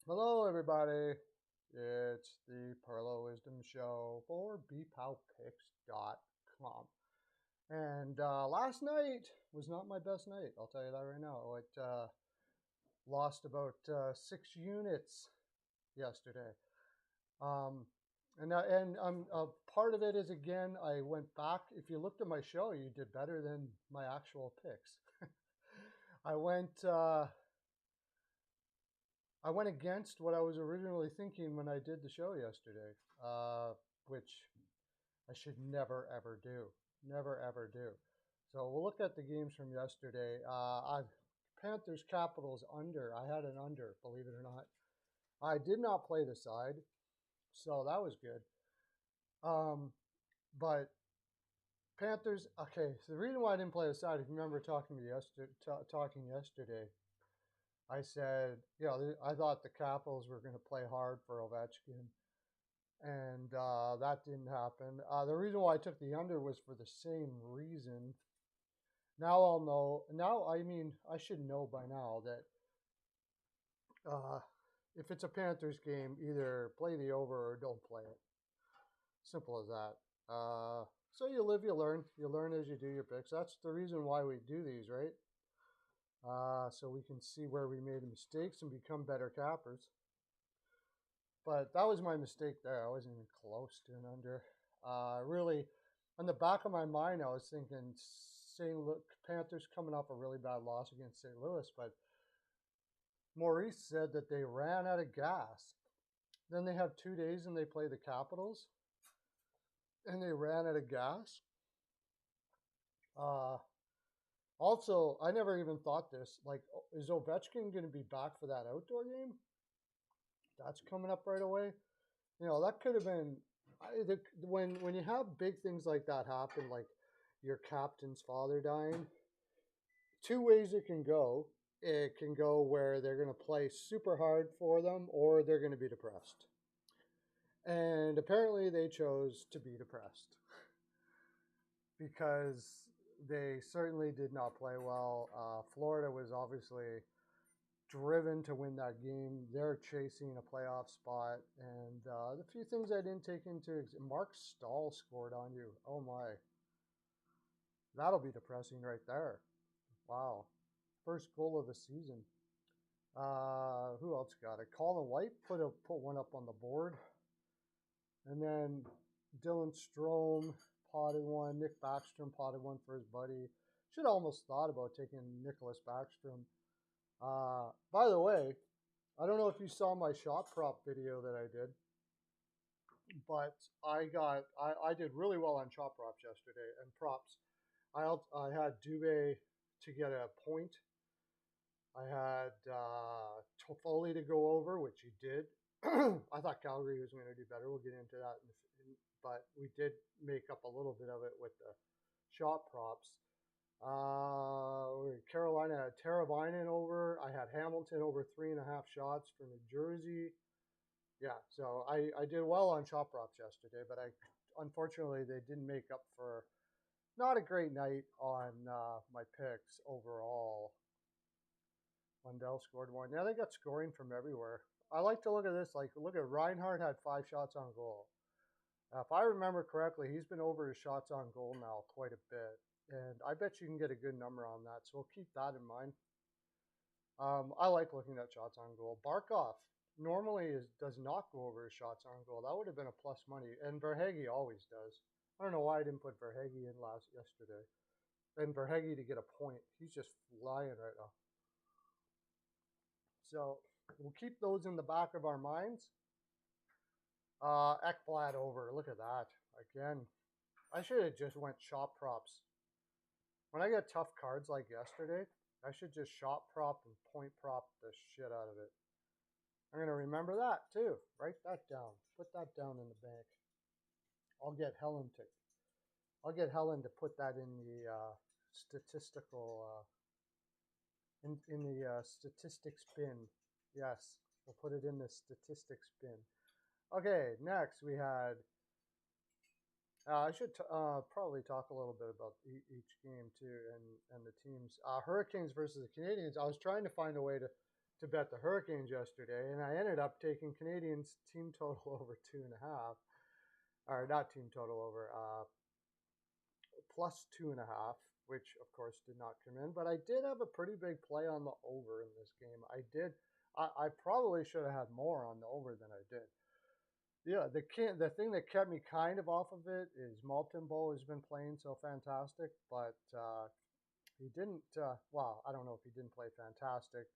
Hello, everybody. It's the Pearlo Wisdom Show for bpowpicks.com. And last night was not my best night. I'll tell you that right now. It lost about 6 units yesterday. Um, and part of it is, again, I went back. If you looked at my show, you did better than my actual picks. I went. I went against what I was originally thinking when I did the show yesterday, which I should never ever do. Never ever do. So we'll look at the games from yesterday. Panthers Capitals under. I had an under, believe it or not. I did not play the side, so that was good. Um, but Panthers. Okay, so the reason why I didn't play the side, if you remember talking to me yesterday, I said, I thought the Capitals were going to play hard for Ovechkin, and that didn't happen. The reason why I took the under was for the same reason. Now I'll know. Now, I mean, I should know by now that uh, if it's a Panthers game, either play the over or don't play it. Simple as that. So you live, you learn. You learn as you do your picks. That's the reason why we do these, right? So we can see where we made mistakes and become better cappers. But that was my mistake there. I wasn't even close to an under. Really, on the back of my mind, I was thinking Panthers coming off a really bad loss against St. Louis, but Maurice said that they ran out of gas. Then they have 2 days and they play the Capitals, and they ran out of gas. Uh, Also, I never even thought this. Like, is Ovechkin going to be back for that outdoor game? That's coming up right away. That could have been when you have big things like that happen, like your captain's father dying. Two ways it can go. It can go where they're going to play super hard for them, or they're going to be depressed. And apparently, they chose to be depressed because they certainly did not play well. Florida was obviously driven to win that game. They're chasing a playoff spot. And the few things I didn't take into Mark Stahl scored on you. Oh my. That'll be depressing right there. Wow. First goal of the season. Who else got it? Colin White put one up on the board. And then Dylan Strome potted one. Nick Backstrom potted one for his buddy. Should have almost thought about taking Nicholas Backstrom. By the way, I don't know if you saw my shot prop video that I did, but I did really well on shot props yesterday and props. I had Dubé to get a point. I had Toffoli to go over, which he did. I thought Calgary was going to do better. We'll get into that, but we did make up a little bit of it with the shot props. Carolina had Teravainen over. I had Hamilton over 3.5 shots for New Jersey. Yeah, so I did well on shot props yesterday, but unfortunately they didn't make up for not a great night on my picks overall. Lundell scored one. Yeah, they got scoring from everywhere. I like to look at this. Like, look at Reinhardt had 5 shots on goal. If I remember correctly, he's been over his shots on goal now quite a bit. And I bet you can get a good number on that. So we'll keep that in mind. I like looking at shots on goal. Barkov normally does not go over his shots on goal. That would have been a plus money. And Verhage always does. I don't know why I didn't put Verhage in yesterday. And Verhage to get a point. He's just flying right now. So we'll keep those in the back of our minds. Ekblad over. Look at that. Again, I should have just went shot props. When I get tough cards like yesterday, I should just shot prop and point prop the shit out of it. I'm going to remember that too. Write that down. Put that down in the bank. I'll get Helen to put that in the statistical in the statistics bin. Yes, we'll put it in the statistics bin. Okay, next we had. I should probably talk a little bit about each game too, and the teams. Hurricanes versus the Canadians. I was trying to find a way to to bet the Hurricanes yesterday, and I ended up taking Canadians team total over 2.5, or not team total over, plus 2.5, which of course did not come in. But I did have a pretty big play on the over in this game. I did. I probably should have had more on the over than I did. Yeah, the thing that kept me kind of off of it is Maltonbo has been playing so fantastic, but he didn't. Well, I don't know if he didn't play fantastic.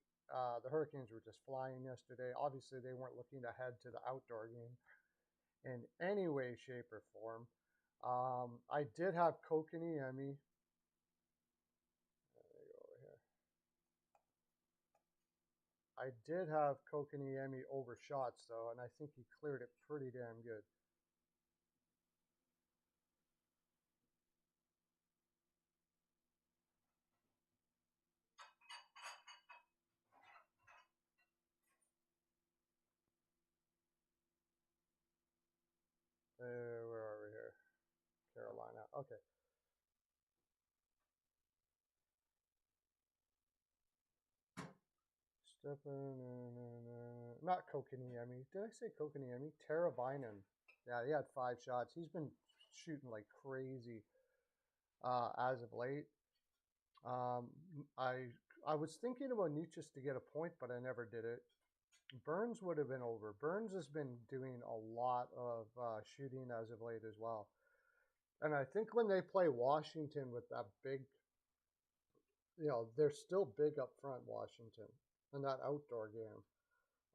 The Hurricanes were just flying yesterday. Obviously, they weren't looking ahead to the outdoor game in any way, shape, or form. I did have Kokaniemi. There you go over here. I did have Kokaniemi over shots though, and I think he cleared it pretty damn good. Where are we here? Carolina. Okay. Stepan, not Kokaniemi. Did I say Kokaniemi? Teravainen. Yeah, he had 5 shots. He's been shooting like crazy as of late. I was thinking about Nietzsche to get a point, but I never did it. Burns would have been over. Burns has been doing a lot of shooting as of late as well. And I think when they play Washington with that big, they're still big up front, Washington, in that outdoor game.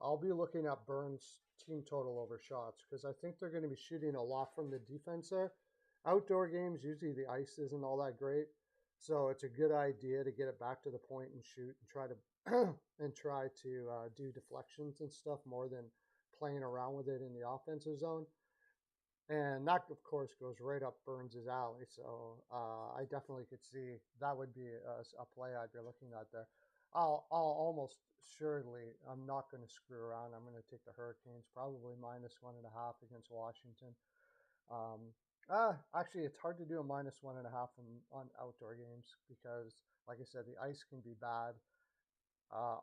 I'll be looking at Burns' team total over shots because I think they're going to be shooting a lot from the defense there. Outdoor games, usually the ice isn't all that great. So it's a good idea to get it back to the point and shoot and try to do deflections and stuff more than playing around with it in the offensive zone. And that, of course, goes right up Burns' alley. So I definitely could see that would be a play I'd be looking at there. I'll almost surely, I'm not going to screw around. I'm going to take the Hurricanes, probably -1.5 against Washington. Actually, it's hard to do a -1.5 on outdoor games because, like I said, the ice can be bad.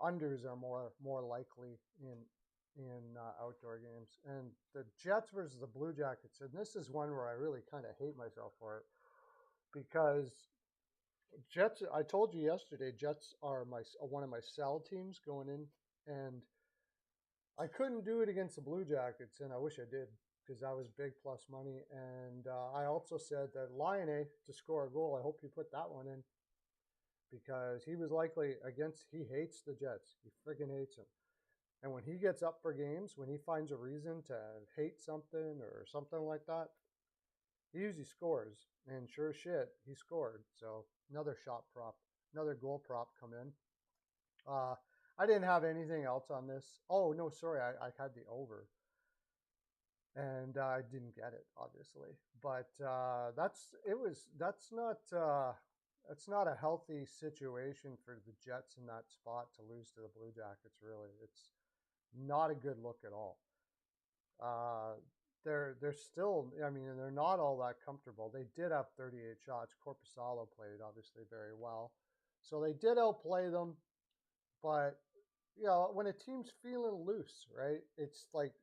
Unders are more likely in outdoor games. And the Jets versus the Blue Jackets, and this is one where I really kind of hate myself for it because Jets. I told you yesterday, Jets are one of my sell teams going in, and I couldn't do it against the Blue Jackets, and I wish I did because that was big plus money. And I also said that Laine to score a goal. I hope you put that one in because he was likely against. He hates the Jets. He friggin' hates them. And when he gets up for games, when he finds a reason to hate something or something like that, he usually scores. And sure shit, he scored. So another shot prop, another goal prop come in. I didn't have anything else on this. Oh no, sorry, I had the over, and I didn't get it, obviously. But that's not a healthy situation for the Jets in that spot to lose to the Blue Jackets. Really, it's not a good look at all. They're still, I mean, they're not all that comfortable. They did have 38 shots. Korpisalo played obviously very well, so they did outplay them. But when a team's feeling loose, right? It's like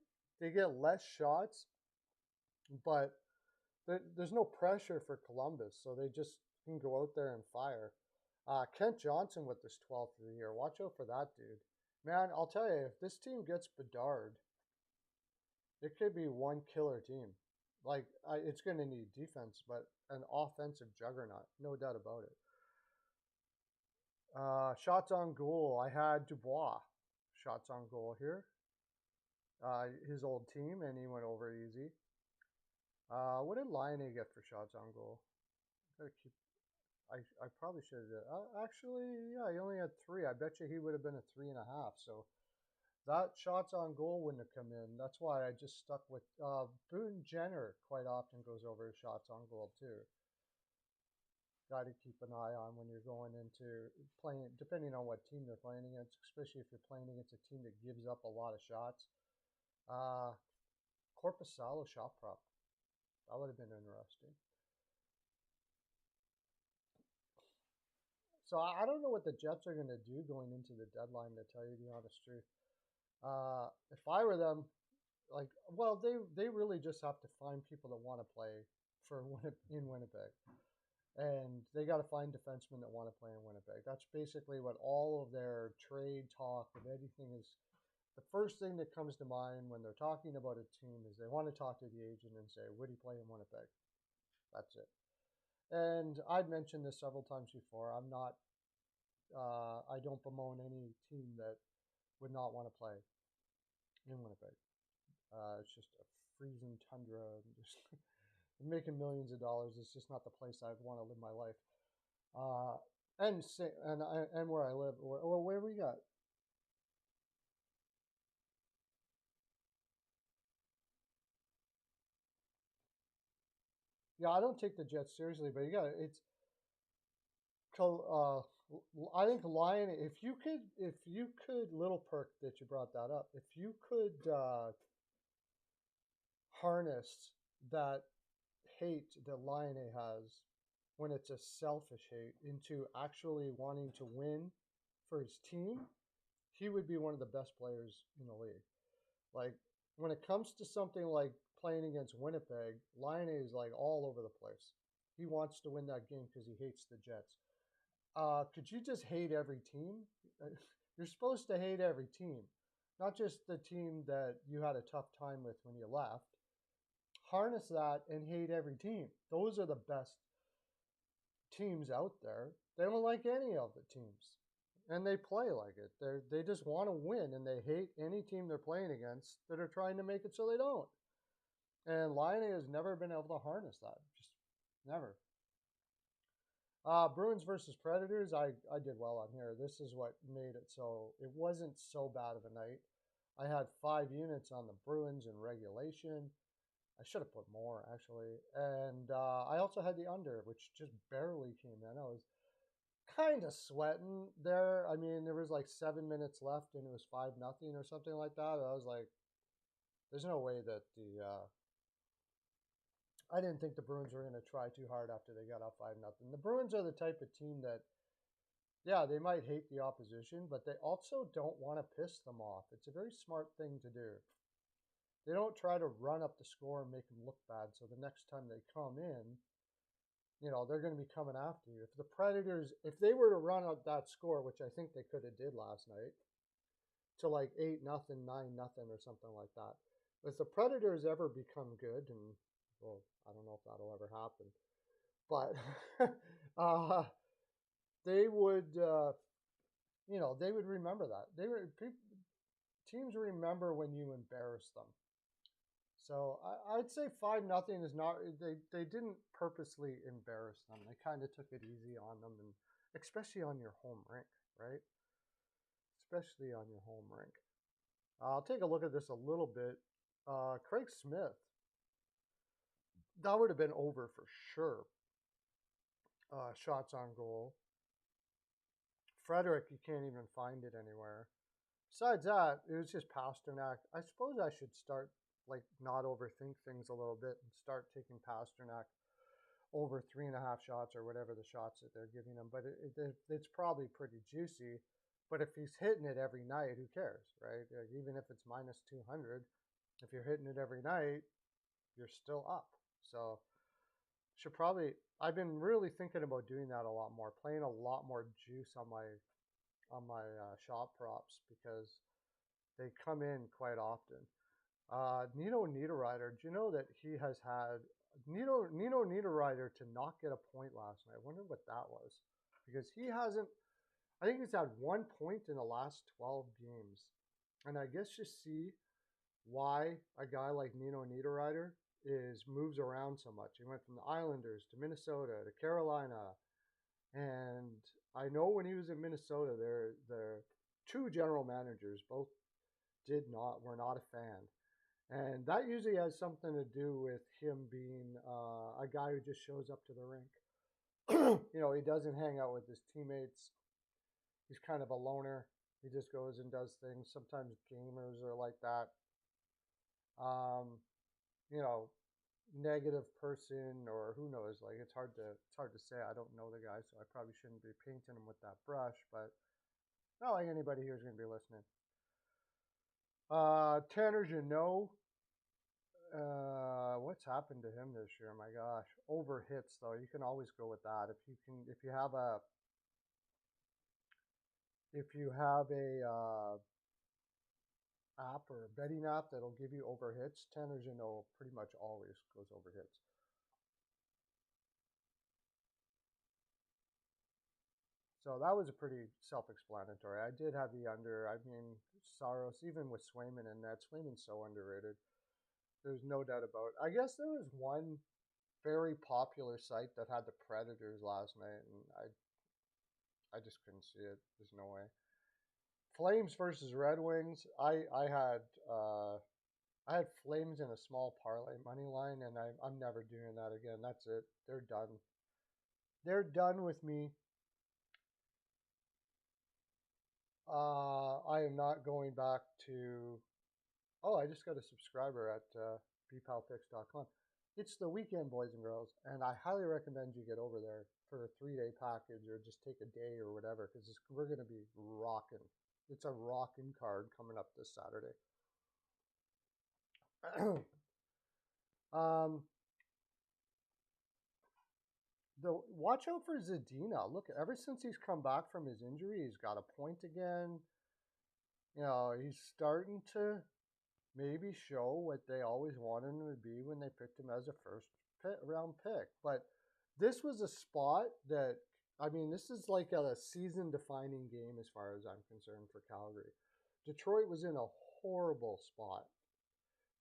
they get less shots, but there's no pressure for Columbus, so they just can go out there and fire. Kent Johnson with this 12th of the year. Watch out for that dude. Man, I'll tell you, if this team gets Bedard, it could be one killer team. Like, it's going to need defense, but an offensive juggernaut, no doubt about it. Shots on goal. I had Dubois. Shots on goal here. His old team, and he went over easy. What did Laine get for shots on goal? I probably should have. Actually, yeah, he only had 3. I bet you he would have been a 3.5. So that shots on goal wouldn't have come in. That's why I just stuck with Boone Jenner. Quite often goes over shots on goal too. Got to keep an eye on when you're going into playing, depending on what team they're playing against, especially if you're playing against a team that gives up a lot of shots. Korpisalo shot prop. That would have been interesting. So I don't know what the Jets are going to do going into the deadline, to tell you the honest truth. If I were them, like, well, they really just have to find people that want to play in Winnipeg, and they got to find defensemen that want to play in Winnipeg. That's basically what all of their trade talk and anything is. The first thing that comes to mind when they're talking about a team is they want to talk to the agent and say, would he play in Winnipeg? That's it. And I've mentioned this several times before. I'm not, I don't bemoan any team that would not want to play in Winnipeg. It's just a freezing tundra, and just making millions of dollars. It's just not the place I'd want to live my life. And where I live, where we got. Yeah, I don't take the Jets seriously, but you got it's. I think Lion. If you could, little perk that you brought that up. If you could harness that hate that Lion has, when it's a selfish hate, into actually wanting to win for his team, he would be one of the best players in the league. Like, when it comes to something like playing against Winnipeg, Lion is like all over the place. He wants to win that game because he hates the Jets. Could you just hate every team? You're supposed to hate every team, not just the team that you had a tough time with when you left. Harness that and hate every team. Those are the best teams out there. They don't like any of the teams, and they play like it. They just want to win, and they hate any team they're playing against that are trying to make it so they don't. And Lion has never been able to harness that. Just never. Bruins versus Predators. I did well on here. This is what made it so it wasn't so bad of a night. I had 5 units on the Bruins in regulation. I should have put more, actually. And I also had the under, which just barely came in. I was kind of sweating there. I mean, there was like 7 minutes left, and it was 5-0 or something like that. I was like, there's no way that I didn't think the Bruins were going to try too hard after they got up 5-0. The Bruins are the type of team that, yeah, they might hate the opposition, but they also don't want to piss them off. It's a very smart thing to do. They don't try to run up the score and make them look bad. So the next time they come in, they're going to be coming after you. If the Predators, if they were to run up that score, which I think they could have did last night, to like 8-0, 9-0 or something like that. If the Predators ever become good, and well, I don't know if that'll ever happen, but they would, they would remember that. Teams remember when you embarrass them. So I'd say 5-0 is not. They didn't purposely embarrass them. They kind of took it easy on them, and especially on your home rink, right? Especially on your home rink. I'll take a look at this a little bit. Craig Smith, that would have been over for sure. Shots on goal. Frederick, you can't even find it anywhere. Besides that, it was just Pasternak. I suppose I should start, like, not overthink things a little bit and start taking Pasternak over 3.5 shots or whatever the shots that they're giving him. But it's probably pretty juicy. But if he's hitting it every night, who cares, right? Like, even if it's minus 200, if you're hitting it every night, you're still up. So should probably. I've been really thinking about doing that a lot more, playing a lot more juice on my shot props because they come in quite often. Nino Niederreiter, do you know that he has had Nino Niederreiter to not get a point last night? I wonder what that was, because he hasn't. I think he's had 1 point in the last 12 games, and I guess you see why a guy like Nino Niederreiter moves around so much. He went from the Islanders to Minnesota to Carolina, and I know when he was in Minnesota, the 2 general managers both were not a fan. And that usually has something to do with him being a guy who just shows up to the rink. He doesn't hang out with his teammates. He's kind of a loner. He just goes and does things. Sometimes gamers are like that. Um, you know, negative person, or who knows? Like it's hard to say. I don't know the guy, so I probably shouldn't be painting him with that brush. But not like anybody here is going to be listening. Tanner Janot. What's happened to him this year? My gosh, over hits though. You can always go with that if you have a app or a betting app that'll give you over hits. Tanner Janot pretty much always goes over hits. So that was a pretty self-explanatory. I did have the under. I mean, Saros, even with Swayman in that, Swayman's so underrated. There's no doubt about it. I guess there was one very popular site that had the Predators last night, and I just couldn't see it. There's no way. Flames versus Red Wings. I had Flames in a small parlay money line, and I'm never doing that again. That's it. They're done. They're done with me. I am not going back to. Oh, I just got a subscriber at bpalpicks.com. It's the weekend, boys and girls, and I highly recommend you get over there for a 3-day package or just take a day or whatever, because we're going to be rocking. It's a rocking card coming up this Saturday. Watch out for Zadina. Look, ever since he's come back from his injury, he's got a point again. You know, he's starting to maybe show what they always wanted him to be when they picked him as a first round pick. But this was a spot that, I mean, this is like a season-defining game as far as I'm concerned for Calgary. Detroit was in a horrible spot.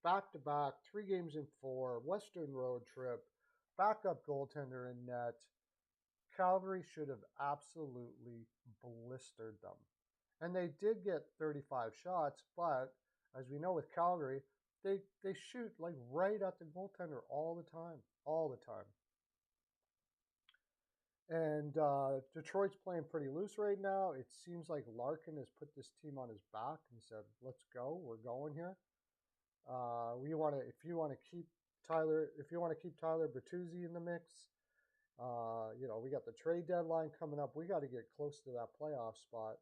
Back-to-back, 3 games in 4, Western road trip, backup goaltender in net. Calgary should have absolutely blistered them. And they did get 35 shots, but as we know with Calgary, they shoot like right at the goaltender all the time. All the time. And Detroit's playing pretty loose right now. It seems like Larkin has put this team on his back and said, let's go. We're going here. If you want to keep Tyler Bertuzzi in the mix, we got the trade deadline coming up. We got to get close to that playoff spot.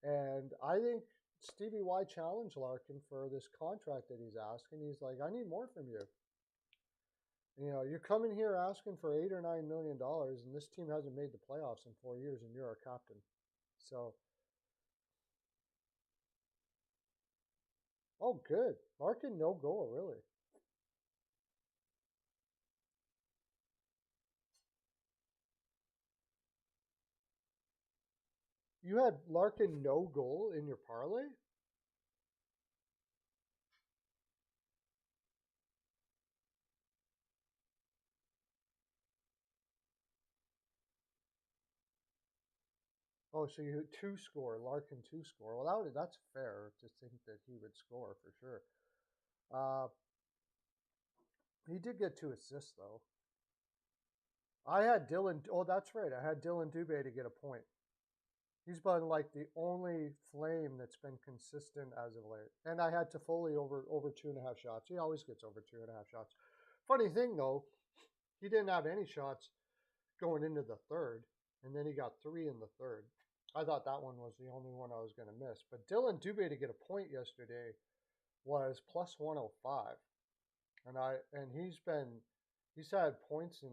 And I think Stevie Y challenged Larkin for this contract that he's asking. He's like, I need more from you. You know, you're coming here asking for $8 or $9 million, and this team hasn't made the playoffs in 4 years, and you're our captain. So, oh, good. Larkin, no goal, really. You had Larkin no goal in your parlay? Oh, so you 2 score, Larkin 2 score. Well, that's fair to think that he would score for sure. He did get 2 assists though. I had Dylan. Oh, that's right. I had Dylan Dubé to get a point. He's been like the only Flame that's been consistent as of late. And I had Toffoli over 2.5 shots. He always gets over 2.5 shots. Funny thing though, he didn't have any shots going into the third, and then he got 3 in the third. I thought that one was the only one I was going to miss. But Dylan Dubé to get a point yesterday was plus 105, and he's had points in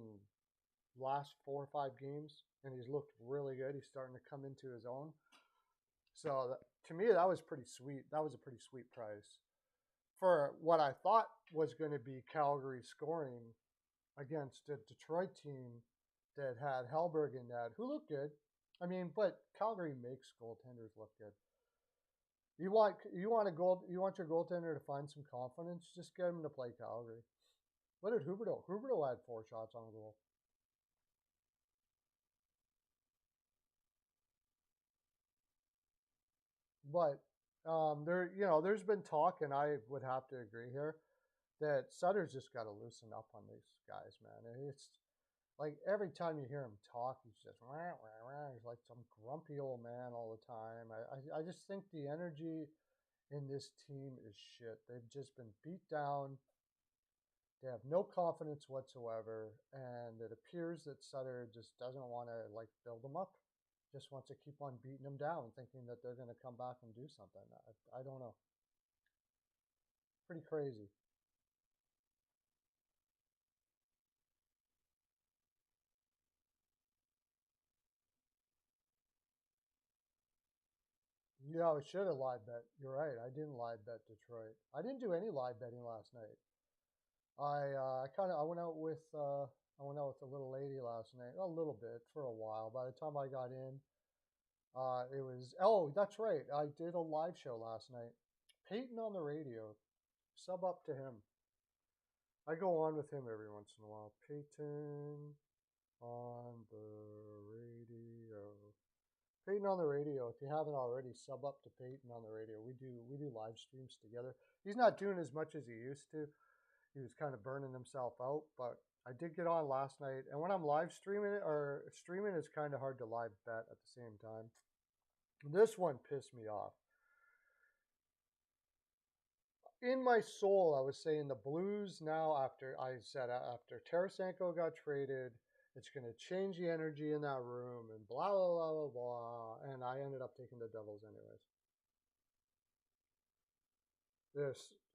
last 4 or 5 games, and he's looked really good. He's starting to come into his own. So to me, that was pretty sweet. That was a pretty sweet price for what I thought was going to be Calgary scoring against a Detroit team that had Hellberg in that, who looked good. I mean, but Calgary makes goaltenders look good. You want your goaltender to find some confidence, just get him to play Calgary. What did Huberdeau? Huberdeau had 4 shots on goal. But there's been talk, and I would have to agree here, that Sutter's just got to loosen up on these guys, man. And it's like every time you hear him talk, he's just rah, rah, rah. He's like some grumpy old man all the time. I just think the energy in this team is shit. They've just been beat down. They have no confidence whatsoever, and it appears that Sutter just doesn't want to like build them up. Just wants to keep on beating them down, thinking that they're going to come back and do something. I don't know. Pretty crazy. Yeah, I should have live bet. You're right. I didn't live bet Detroit. I didn't do any live betting last night. I went out with a little lady last night, a little bit for a while. By the time I got in, it was that's right. I did a live show last night. Peyton on the radio. Sub up to him. I go on with him every once in a while. Peyton on the radio. Peyton on the radio. If you haven't already, sub up to Peyton on the radio. We do live streams together. He's not doing as much as he used to. He was kind of burning himself out, but I did get on last night. And when I'm live streaming it or streaming, it's kind of hard to live bet at the same time. This one pissed me off. In my soul, I was saying the Blues now, after Tarasenko got traded, it's going to change the energy in that room and blah, blah, blah, blah, blah. And I ended up taking the Devils anyways.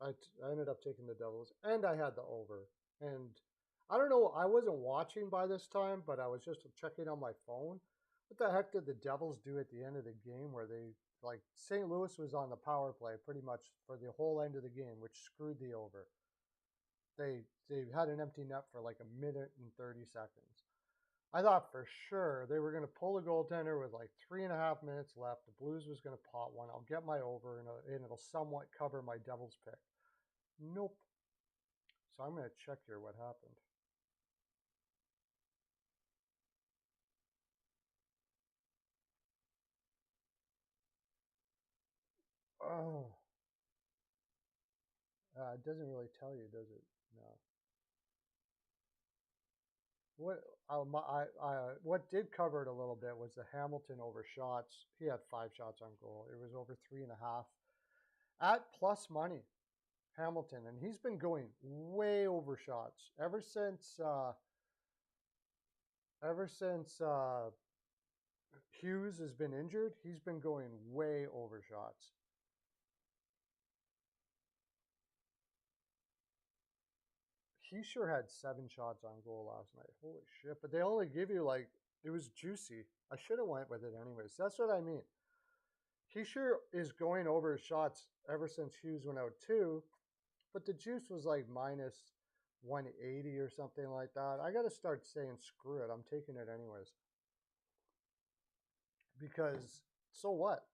I ended up taking the Devils, and I had the over. And I don't know, I wasn't watching by this time, but I was just checking on my phone. What the heck did the Devils do at the end of the game where they, like, St. Louis was on the power play pretty much for the whole end of the game, which screwed the over. They had an empty net for like a minute and 30 seconds. I thought for sure they were going to pull a goaltender with like 3.5 minutes left. The Blues was going to pot one. I'll get my over, and it'll somewhat cover my Devils pick. Nope. So I'm going to check here what happened. Oh, it doesn't really tell you, does it? No. What did cover it a little bit was the Hamilton over shots. He had 5 shots on goal. It was over 3.5 at plus money. Hamilton, and he's been going way over shots ever since Hughes has been injured. He's been going way over shots. He sure had 7 shots on goal last night. Holy shit! But they only give you like, it was juicy. I should have went with it anyways. That's what I mean. He sure is going over his shots ever since Hughes went out too. But the juice was like minus 180 or something like that. I got to start saying screw it. I'm taking it anyways. Because so what?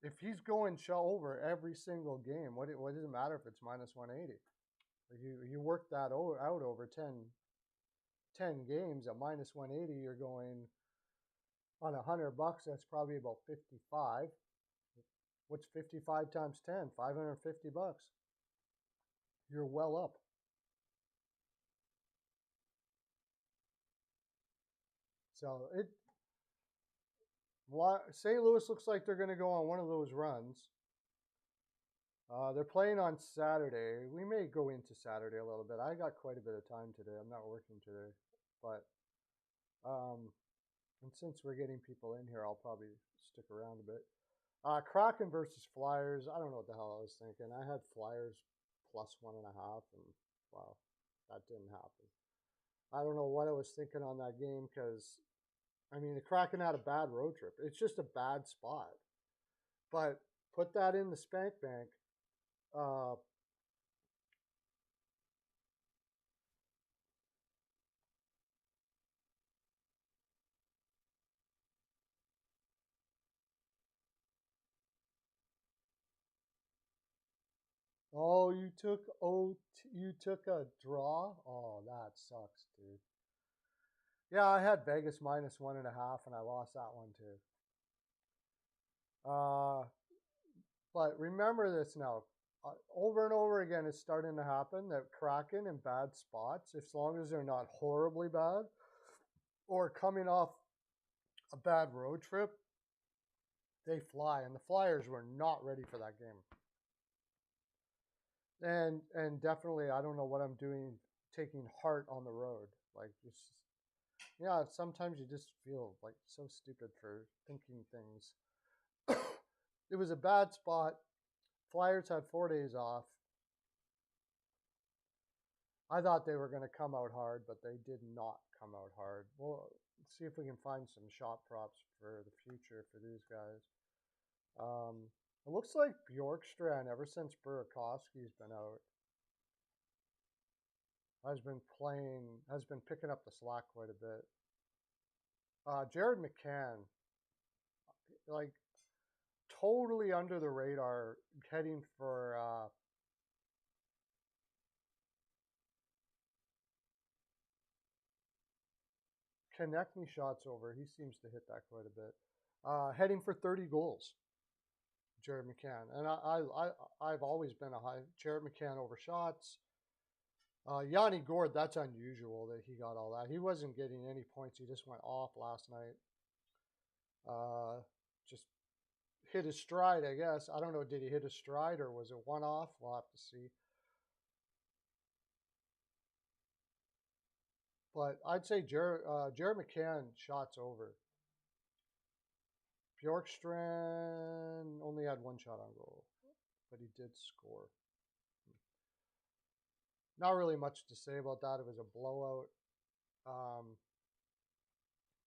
If he's going over every single game, what does it matter if it's minus 180? You work that out over 10 games at minus 180, you're going on $100. That's probably about 55. What's 55 times 10? $550. You're well up. So St. Louis looks like they're going to go on one of those runs. They're playing on Saturday. We may go into Saturday a little bit. I got quite a bit of time today. I'm not working today, but and since we're getting people in here, I'll probably stick around a bit. Kraken versus Flyers. I don't know what the hell I was thinking. I had Flyers plus 1.5, and wow, that didn't happen. I don't know what I was thinking on that game because, I mean, the Kraken had a bad road trip. It's just a bad spot. But put that in the spank bank. Oh, you took a draw? Oh, that sucks, dude. Yeah, I had Vegas minus 1.5, and I lost that one too. But remember this now. Over and over again, it's starting to happen that Kraken in bad spots, as long as they're not horribly bad or coming off a bad road trip, they fly. And the Flyers were not ready for that game. And definitely, I don't know what I'm doing taking heart on the road. Like, just, yeah, sometimes you just feel like so stupid for thinking things. It was a bad spot. Flyers had 4 days off. I thought they were going to come out hard, but they did not come out hard. We'll see if we can find some shot props for the future for these guys. It looks like Bjorkstrand, ever since Burakovsky's been out, has been picking up the slack quite a bit. Jared McCann, like, totally under the radar, heading for Konechny shots over. He seems to hit that quite a bit. Heading for 30 goals, Jared McCann. And I've always been a high Jared McCann over shots. Yanni Gord, that's unusual that he got all that. He wasn't getting any points. He just went off last night. Just hit his stride, I guess. I don't know. Did he hit his stride or was it one off? We'll have to see. But I'd say Jared McCann shots over. Bjorkstrand only had one shot on goal, but he did score. Not really much to say about that. It was a blowout.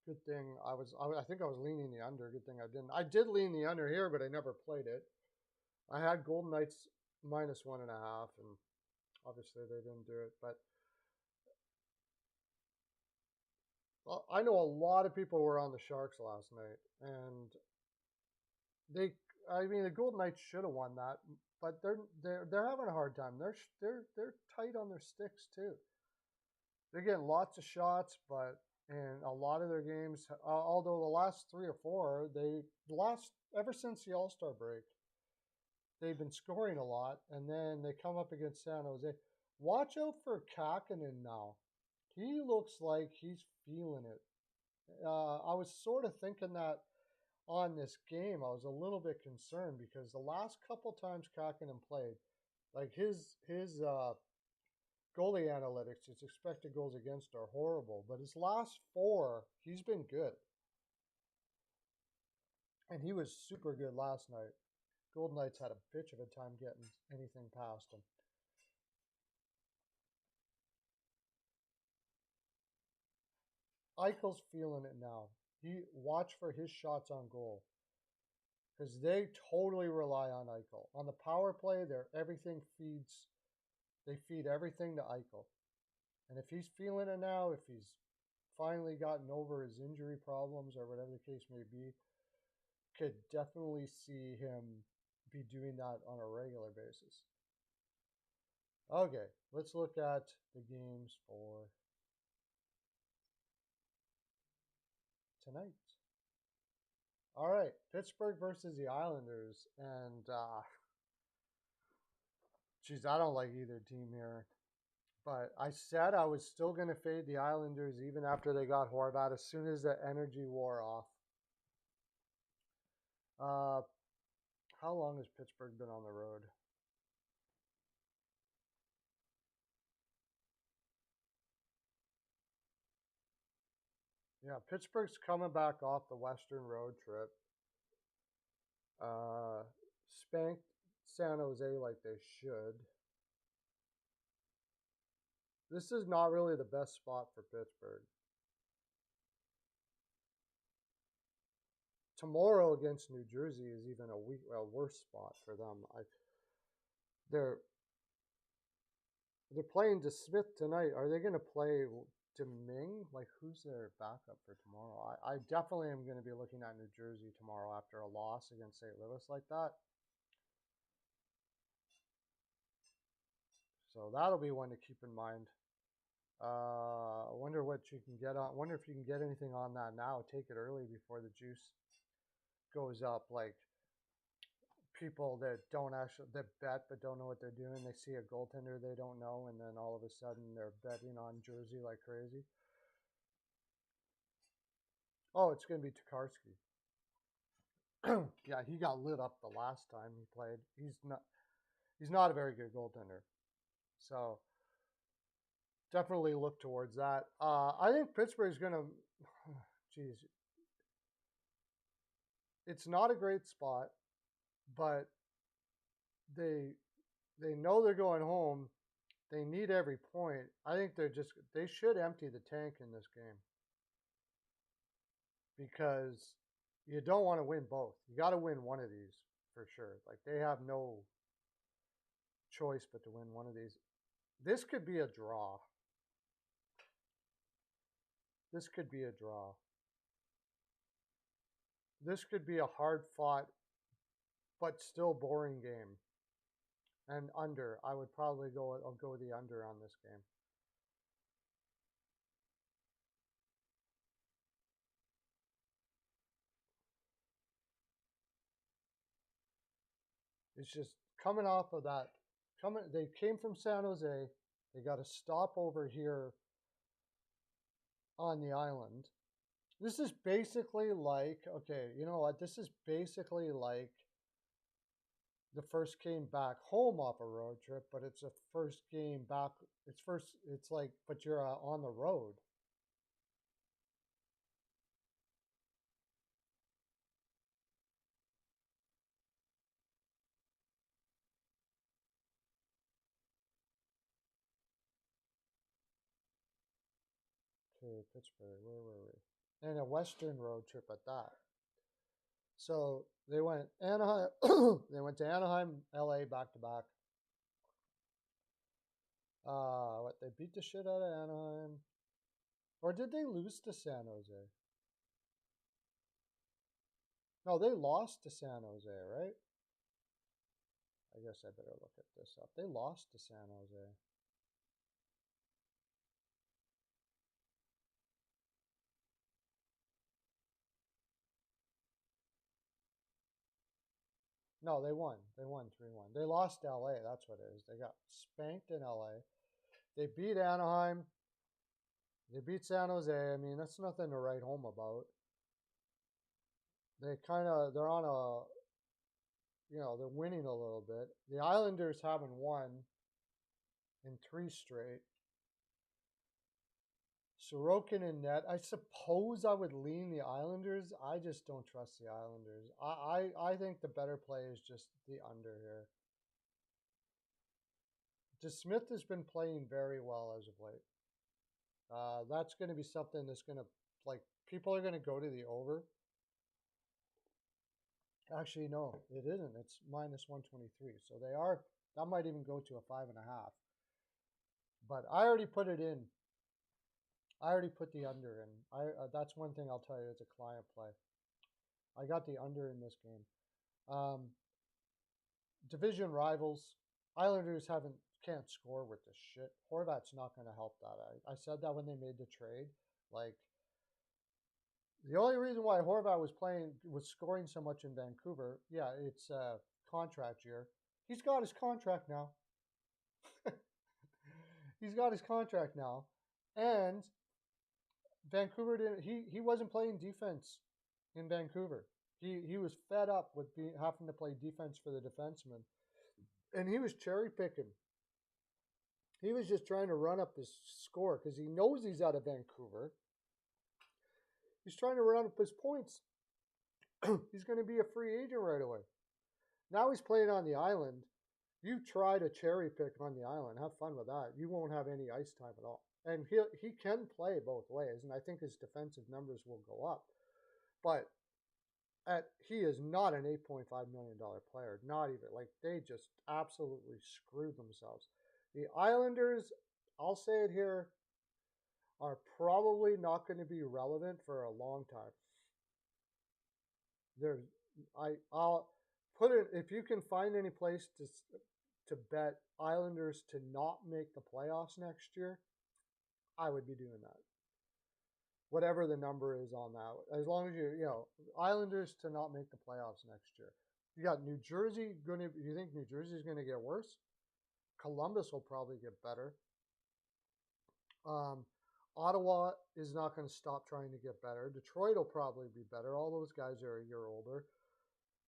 Good thing I think I was leaning the under. Good thing I didn't. I did lean the under here, but I never played it. I had Golden Knights -1.5, and obviously they didn't do it. But I know a lot of people were on the Sharks last night, and the Golden Knights should have won that, but they're having a hard time. They're tight on their sticks too. They're getting lots of shots, but in a lot of their games, although the last 3 or 4, ever since the All-Star break, they've been scoring a lot, and then they come up against San Jose. Watch out for Kakkonen now. He looks like he's feeling it. I was sort of thinking that on this game, I was a little bit concerned because the last couple times Kakkonen played, like his goalie analytics, his expected goals against are horrible, but his last 4, he's been good. And he was super good last night. Golden Knights had a bitch of a time getting anything past him. Eichel's feeling it now. Watch for his shots on goal because they totally rely on Eichel. On the power play, they feed everything to Eichel. And if he's feeling it now, if he's finally gotten over his injury problems or whatever the case may be, could definitely see him be doing that on a regular basis. Okay, let's look at the games for tonight. All right, Pittsburgh versus the Islanders, and geez, I don't like either team here. But I said I was still going to fade the Islanders even after they got Horvat as soon as the energy wore off. How long has Pittsburgh been on the road? Yeah, Pittsburgh's coming back off the Western road trip. Spanked San Jose like they should. This is not really the best spot for Pittsburgh. Tomorrow against New Jersey is even a worse spot for them. They're playing DeSmith tonight. Are they going to play Deming? Like, who's their backup for tomorrow? I definitely am going to be looking at New Jersey tomorrow after a loss against St. Louis like that. So that'll be one to keep in mind. I wonder what you can get on. Wonder if you can get anything on that now. Take it early before the juice goes up. Like, people that bet but don't know what they're doing. They see a goaltender they don't know, and then all of a sudden they're betting on Jersey like crazy. Oh, it's going to be Tokarski. Yeah, he got lit up the last time he played. he's not a very good goaltender. So definitely look towards that. I think Pittsburgh's going to, geez, it's not a great spot, but they know they're going home. They need every point. I think they should empty the tank in this game because you don't want to win both. You got to win one of these for sure. Like they have no choice but to win one of these. This could be a draw. This could be a draw. This could be a hard fought but still boring game. And under. I'll go with the under on this game. It's just coming off of that. They came from San Jose. They got a stop over here on the island. This is basically like, okay, you know what? This is basically like the first game back home off a road trip, but it's a first game back. It's like, but you're on the road. Okay, Pittsburgh, where were we? And a Western road trip at that. So they went Anaheim. They went to Anaheim, LA, back to back. What they beat the shit out of Anaheim, or did they lose to San Jose? No, they lost to San Jose, right? I guess I better look at this up. They lost to San Jose. No, they won. They won 3-1. They lost to LA. That's what it is. They got spanked in LA. They beat Anaheim. They beat San Jose. I mean, that's nothing to write home about. They're on a, they're winning a little bit. The Islanders haven't won in 3 straight. Sorokin in net. I suppose I would lean the Islanders. I just don't trust the Islanders. I think the better play is just the under here. DeSmith has been playing very well as of late. That's going to be something that's going to, like, people are going to go to the over. Actually, no, it isn't. It's minus 123. So that might even go to a 5.5. But I already put it in. I already put the under in. That's one thing I'll tell you. It's a client play. I got the under in this game. Division rivals. Islanders can't score with this shit. Horvat's not going to help that. I said that when they made the trade. Like, the only reason why Horvat was scoring so much in Vancouver, yeah, it's a contract year. He's got his contract now. He's got his contract now. And Vancouver he wasn't playing defense in Vancouver. He was fed up with having to play defense for the defenseman. And he was cherry picking. He was just trying to run up his score because he knows he's out of Vancouver. He's trying to run up his points. He's going to be a free agent right away. Now he's playing on the island. You try to cherry pick on the island. Have fun with that. You won't have any ice time at all. And he can play both ways, and I think his defensive numbers will go up. But he is not an $8.5 million player. Not even. Like, they just absolutely screwed themselves. The Islanders, I'll say it here, are probably not going to be relevant for a long time. I'll put it, if you can find any place to bet Islanders to not make the playoffs next year, I would be doing that. Whatever the number is on that, as long as Islanders to not make the playoffs next year. You got New Jersey you think New Jersey is going to get worse? Columbus will probably get better. Ottawa is not going to stop trying to get better. Detroit will probably be better. All those guys are a year older.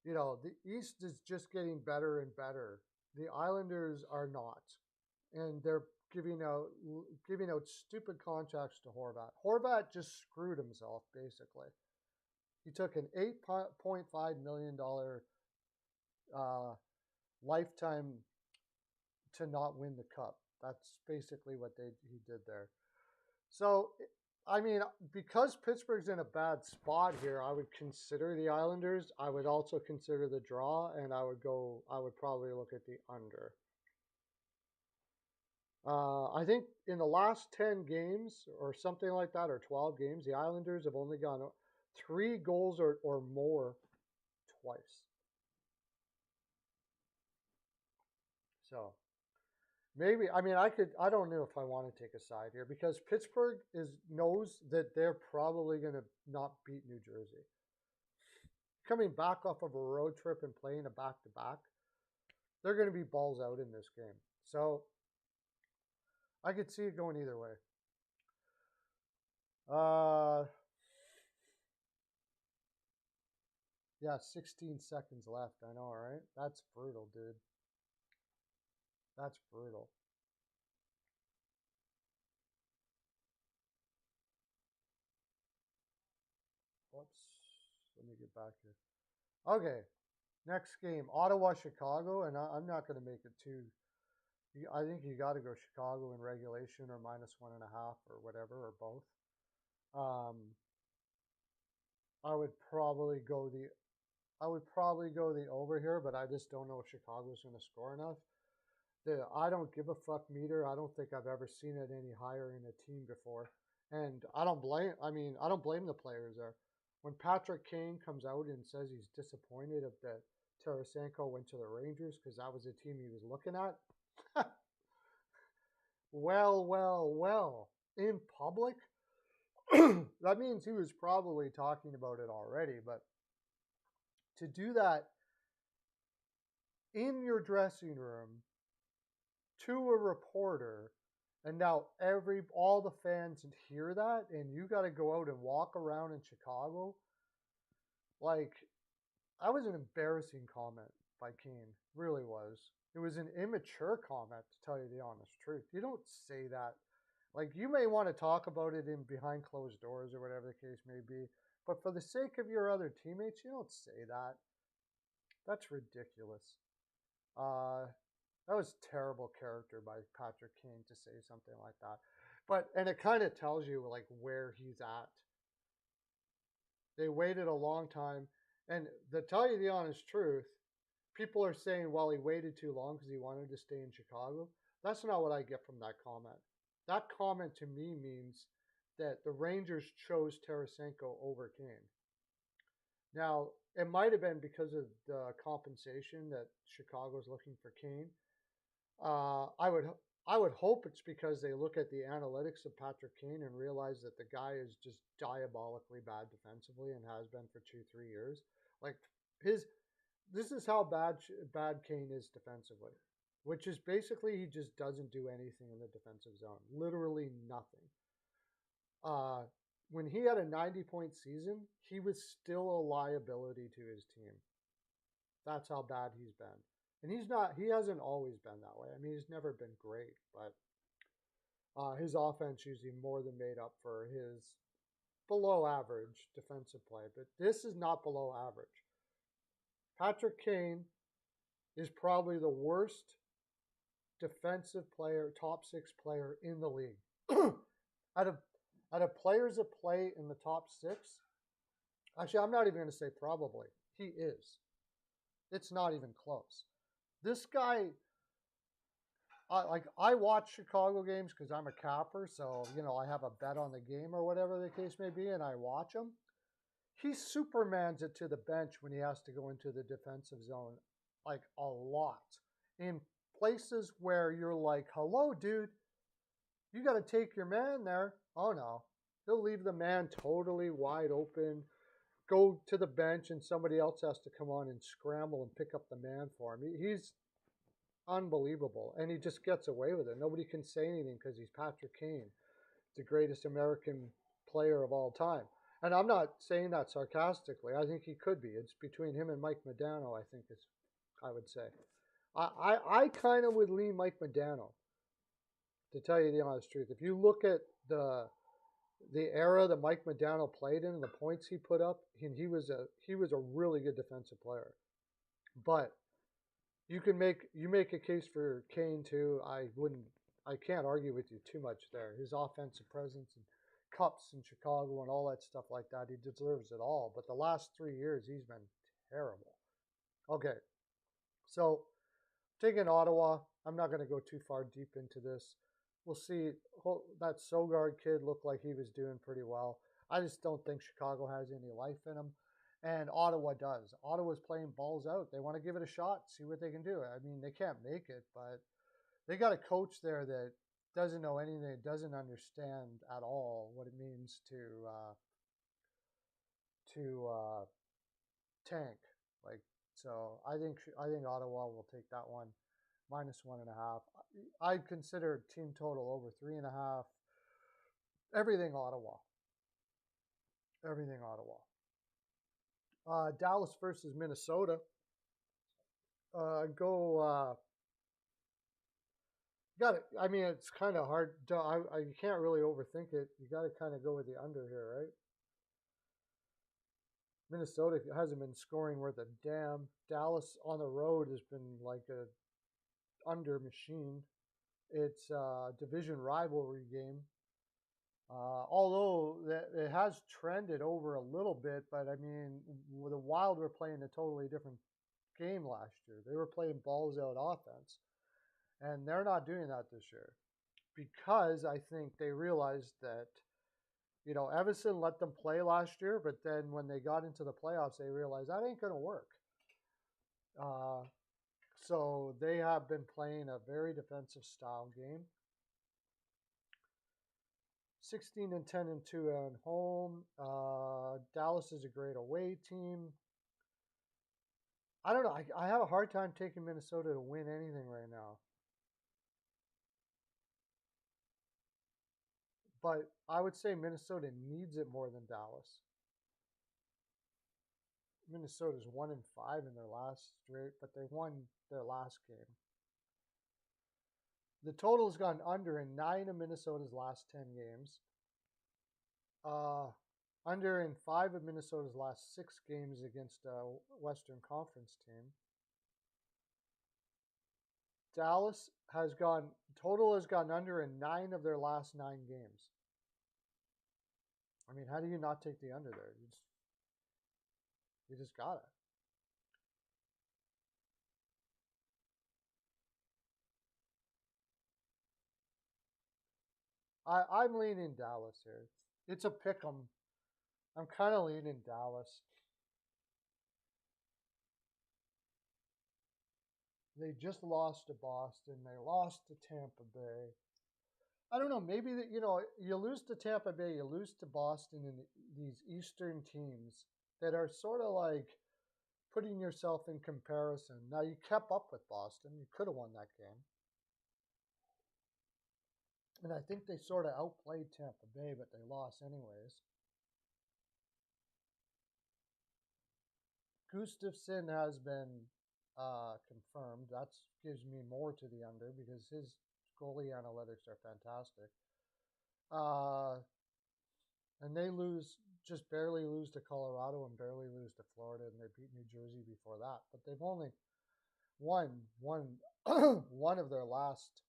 The East is just getting better and better The Islanders are not, and they're giving out stupid contracts to Horvat. Horvat just screwed himself basically. He took an $8.5 million uh, lifetime to not win the cup. That's basically what he did there. So, I mean, because Pittsburgh's in a bad spot here, I would consider the Islanders. I would also consider the draw, and I would probably look at the under. I think in the last 10 games or something like that, or 12 games, the Islanders have only gone 3 goals or more twice. So maybe, I mean, I don't know if I want to take a side here because Pittsburgh knows that they're probably going to not beat New Jersey. Coming back off of a road trip and playing a back-to-back, they're going to be balls out in this game. So I could see it going either way. Yeah, 16 seconds left. I know, right? That's brutal, dude. That's brutal. Whoops. Let me get back here. Okay. Next game, Ottawa, Chicago, and I'm not going to make it too. I think you got to go Chicago in regulation or -1.5 or whatever or both. I would probably go the over here, but I just don't know if Chicago's going to score enough. The I don't give a fuck meter. I don't think I've ever seen it any higher in a team before, and I don't blame the players there. When Patrick Kane comes out and says he's disappointed that Tarasenko went to the Rangers because that was the team he was looking at. Well, in public, that means he was probably talking about it already. But to do that in your dressing room to a reporter, and now all the fans hear that, and you got to go out and walk around in Chicago, like, that was an embarrassing comment by Kane. Really was. It was an immature comment, to tell you the honest truth. You don't say that. Like, you may want to talk about it in behind closed doors or whatever the case may be, but for the sake of your other teammates, you don't say that. That's ridiculous. That was terrible character by Patrick Kane to say something like that. And it kind of tells you like where he's at. They waited a long time. And to tell you the honest truth, people are saying, well, he waited too long because he wanted to stay in Chicago. That's not what I get from that comment. That comment to me means that the Rangers chose Tarasenko over Kane. Now, it might have been because of the compensation that Chicago's looking for Kane. I would hope it's because they look at the analytics of Patrick Kane and realize that the guy is just diabolically bad defensively and has been for 2-3 years. Like this is how bad Kane is defensively, which is basically he just doesn't do anything in the defensive zone. Literally nothing. When he had a 90-point season, he was still a liability to his team. That's how bad he's been. And he hasn't always been that way. I mean, he's never been great, but his offense usually more than made up for his below average defensive play. But this is not below average. Patrick Kane is probably the worst defensive player, top 6 player in the league. out of players that play in the top 6, actually, I'm not even going to say probably. He is. It's not even close. This guy, I watch Chicago games because I'm a capper, so I have a bet on the game or whatever the case may be, and I watch him. He supermans it to the bench when he has to go into the defensive zone, like a lot. In places where you're like, hello, dude, you got to take your man there. Oh, no. He'll leave the man totally wide open, go to the bench, and somebody else has to come on and scramble and pick up the man for him. He's unbelievable, and he just gets away with it. Nobody can say anything because he's Patrick Kane, the greatest American player of all time. And I'm not saying that sarcastically. I think he could be. It's between him and Mike Modano, I would say. I kind of would lean Mike Modano, to tell you the honest truth. If you look at the era that Mike Modano played in, and the points he put up, he was a really good defensive player. But you make a case for Kane too. I can't argue with you too much there. His offensive presence and cups in Chicago and all that stuff like that, he deserves it all. But the last 3 years, he's been terrible. Okay, so taking Ottawa, I'm not going to go too far deep into this. We'll see. That Sogard kid looked like he was doing pretty well. I just don't think Chicago has any life in him. And Ottawa does. Ottawa's playing balls out. They want to give it a shot, see what they can do. I mean, they can't make it, but they got a coach there that doesn't know anything, doesn't understand at all what it means to tank. Like, so I think Ottawa will take that one, -1.5. I'd consider team total over 3.5. Everything Ottawa. Everything Ottawa. Dallas versus Minnesota. Got it. I mean, it's kind of hard. You can't really overthink it. You got to kind of go with the under here, right? Minnesota hasn't been scoring worth a damn. Dallas on the road has been like a under machine. It's a division rivalry game. Although it has trended over a little bit, but I mean, the Wild were playing a totally different game last year. They were playing balls out offense, and they're not doing that this year because I think they realized that, Evason let them play last year, but then when they got into the playoffs, they realized that ain't going to work. So they have been playing a very defensive style game. 16-10-2 at home. Dallas is a great away team. I don't know. I have a hard time taking Minnesota to win anything right now. But I would say Minnesota needs it more than Dallas. Minnesota's 1-5 in their last straight, but they won their last game. The total has gone under in 9 of Minnesota's last 10 games. Under in 5 of Minnesota's last 6 games against a Western Conference team. Dallas has gone under in 9 of their last 9 games. I mean, how do you not take the under there? You just got it. I'm leaning Dallas here. It's a pick 'em. I'm kind of leaning Dallas. They just lost to Boston. They lost to Tampa Bay. I don't know. Maybe that you lose to Tampa Bay, you lose to Boston, and these Eastern teams that are sort of like putting yourself in comparison. Now you kept up with Boston. You could have won that game. And I think they sort of outplayed Tampa Bay, but they lost anyways. Gustafsson has been confirmed. That gives me more to the under because his goalie analytics are fantastic. And they just barely lose to Colorado and barely lose to Florida, and they beat New Jersey before that. But they've only won one of their last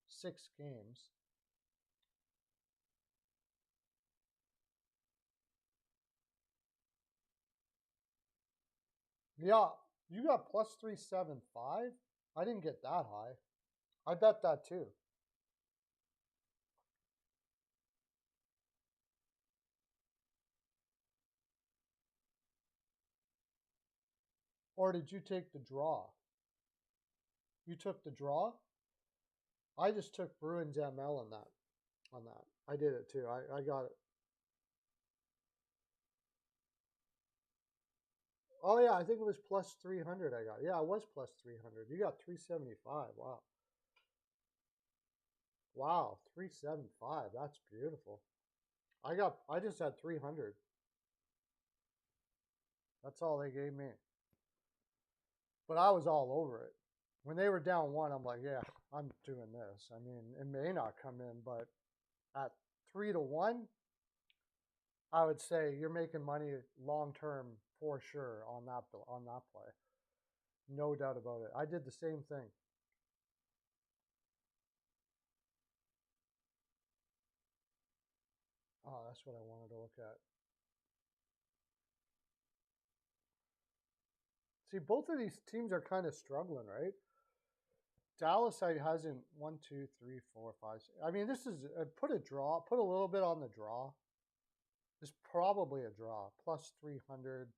6 games. Yeah, you got +375. I didn't get that high. I bet that too. Or did you take the draw? You took the draw? I just took Bruins ML on that. I did it too. I got it. Oh yeah, I think it was +300 I got. Yeah, it was +300. You got 375. Wow. Wow, 375. That's beautiful. I just had 300. That's all they gave me. But I was all over it. when they were down one, I'm like, yeah, I'm doing this. I mean, it may not come in, but at 3-1, I would say you're making money long term for sure on that play. No doubt about it. I did the same thing. Oh, that's what I wanted to look at. See, both of these teams are kind of struggling, right? Dallas hasn't 1, 2, 3, 4, 5. I mean, this is put a draw, put a little bit on the draw. It's probably a draw. Plus 300,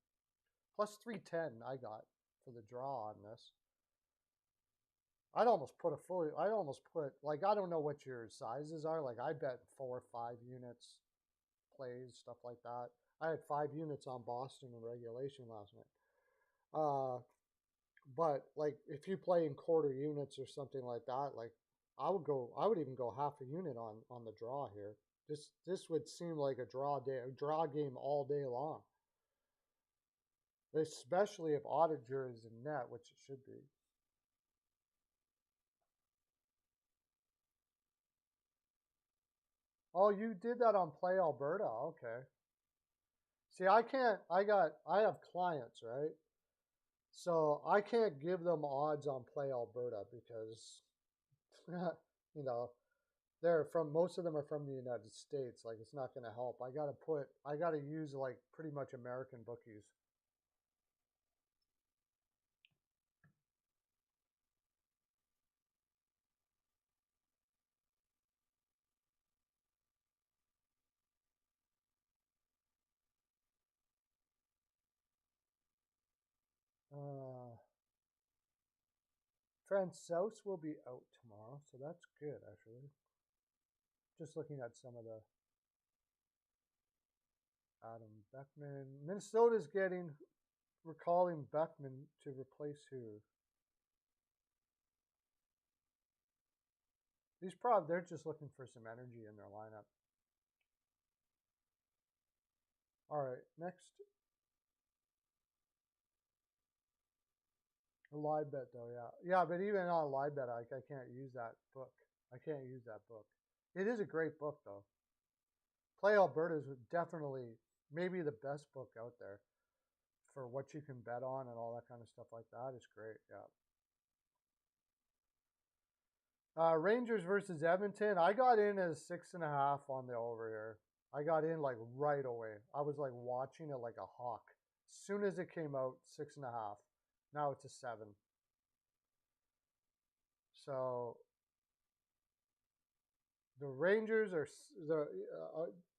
plus 310. I got for the draw on this. I'd almost put like, I don't know what your sizes are. Like, I bet 4 or 5 units plays, stuff like that. I had 5 units on Boston in regulation last night. But like, if you play in quarter units or something like that, like, I would even go half a unit on the draw here. This would seem like a draw game all day long. Especially if Oettinger is in net, which it should be. Oh, you did that on Play Alberta. Okay. See, I can't. I have clients, right? So I can't give them odds on Play Alberta because, you know, most of them are from the United States. Like, it's not going to help. I got to use like pretty much American bookies. Uh, Francouz will be out tomorrow, so that's good actually. Just looking at some of the Adam Beckman. Minnesota's recalling Beckman to replace who? They're just looking for some energy in their lineup. All right, next. A live bet though, yeah, yeah, but even on a live bet, I can't use that book. I can't use that book. It is a great book though. Play Alberta is definitely maybe the best book out there for what you can bet on and all that kind of stuff like that. It's great, yeah. Rangers versus Edmonton. I got in as 6.5 on the over here. I got in like right away. I was like watching it like a hawk. As soon as it came out, 6.5. Now it's a 7. So the Rangers are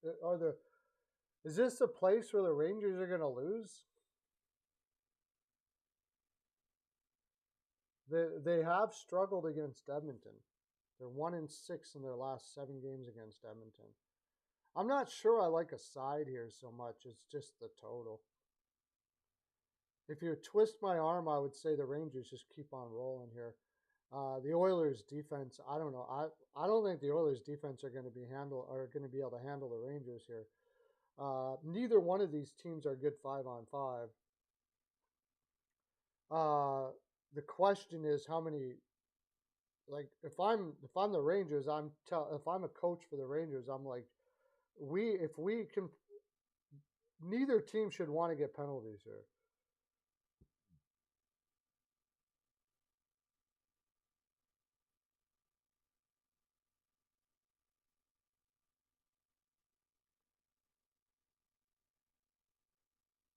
the. Is this the place where the Rangers are going to lose? They have struggled against Edmonton. They're 1-6 in their last 7 games against Edmonton. I'm not sure I like a side here so much. It's just the total. If you twist my arm, I would say the Rangers just keep on rolling here. The Oilers defense, I don't know. I don't think the Oilers defense are going to be able to handle the Rangers here. Neither one of these teams are good 5-on-5. The question is how many. Like, if I'm the Rangers, if I'm a coach for the Rangers, I'm like, if we can, neither team should want to get penalties here.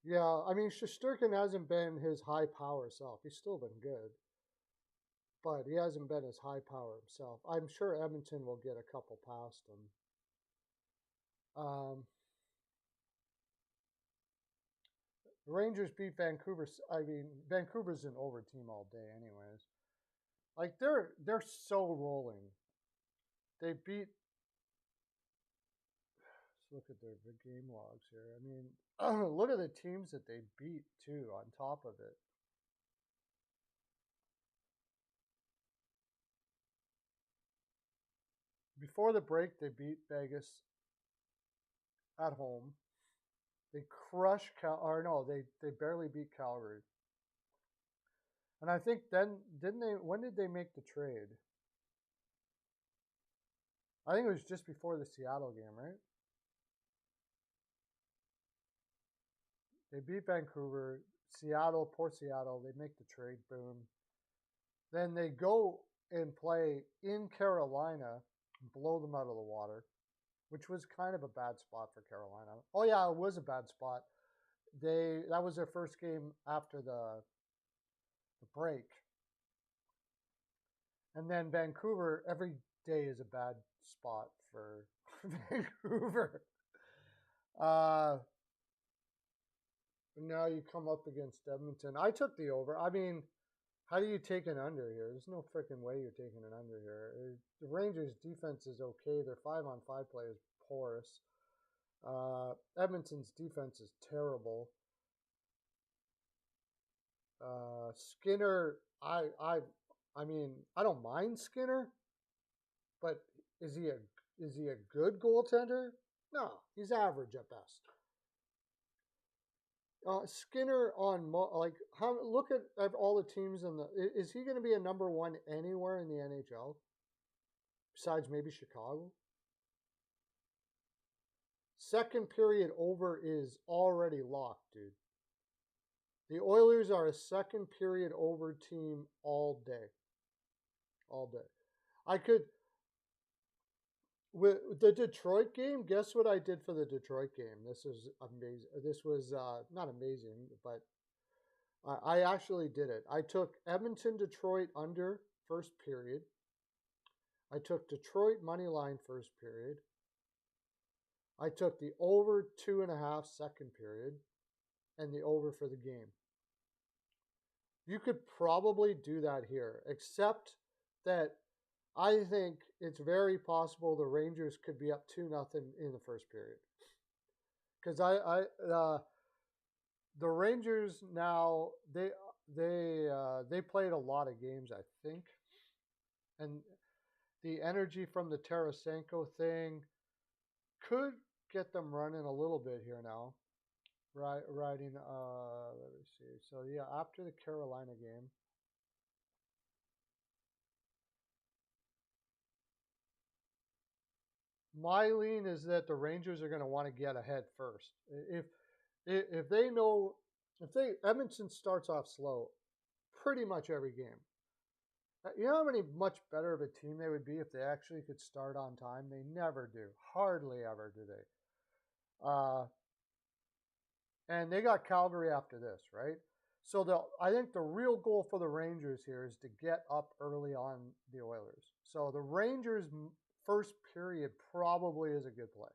Yeah, I mean, Shesterkin hasn't been his high power self. He's still been good, but he hasn't been his high power himself. I'm sure Edmonton will get a couple past him. The Rangers beat Vancouver. I mean, Vancouver's an over team all day, anyways. Like, they're so rolling. They beat. Let's look at their game logs here. I mean, look at the teams that they beat too. On top of it, before the break, they beat Vegas at home. They crushed they barely beat Calgary. And I think then, didn't they, when did they make the trade? I think it was just before the Seattle game, right? They beat Vancouver, Seattle, poor Seattle. They make the trade, boom. Then they go and play in Carolina, blow them out of the water, which was kind of a bad spot for Carolina. Oh yeah, it was a bad spot. That was their first game after the break. And then Vancouver, every day is a bad spot for Vancouver. Now you come up against Edmonton. I took the over. I mean, how do you take an under here? There's no freaking way you're taking an under here. The Rangers' defense is okay. Their 5-on-5 play is porous. Edmonton's defense is terrible. Skinner, I mean, I don't mind Skinner, but is he a good goaltender? No, he's average at best. Skinner look at all the teams in the. Is he going to be a number one anywhere in the NHL? Besides maybe Chicago. Second period over is already locked, dude. The Oilers are a second period over team all day. All day. I could. With the Detroit game, guess what I did for the Detroit game? This was amazing. This was not amazing, but I actually did it. I took Edmonton, Detroit under first period. I took Detroit money line first period. I took the over 2.5 second period and the over for the game. You could probably do that here, except that I think it's very possible the Rangers could be up 2-0 in the first period. Because the Rangers now they played a lot of games, I think, and the energy from the Tarasenko thing could get them running a little bit here now. Riding. Let me see. So yeah, after the Carolina game. My lean is that the Rangers are going to want to get ahead first. If they know, Edmonton starts off slow, pretty much every game. You know how much better of a team they would be if they actually could start on time? They never do. Hardly ever do they. And they got Calgary after this, right? So I think the real goal for the Rangers here is to get up early on the Oilers. So the Rangers' first period probably is a good play.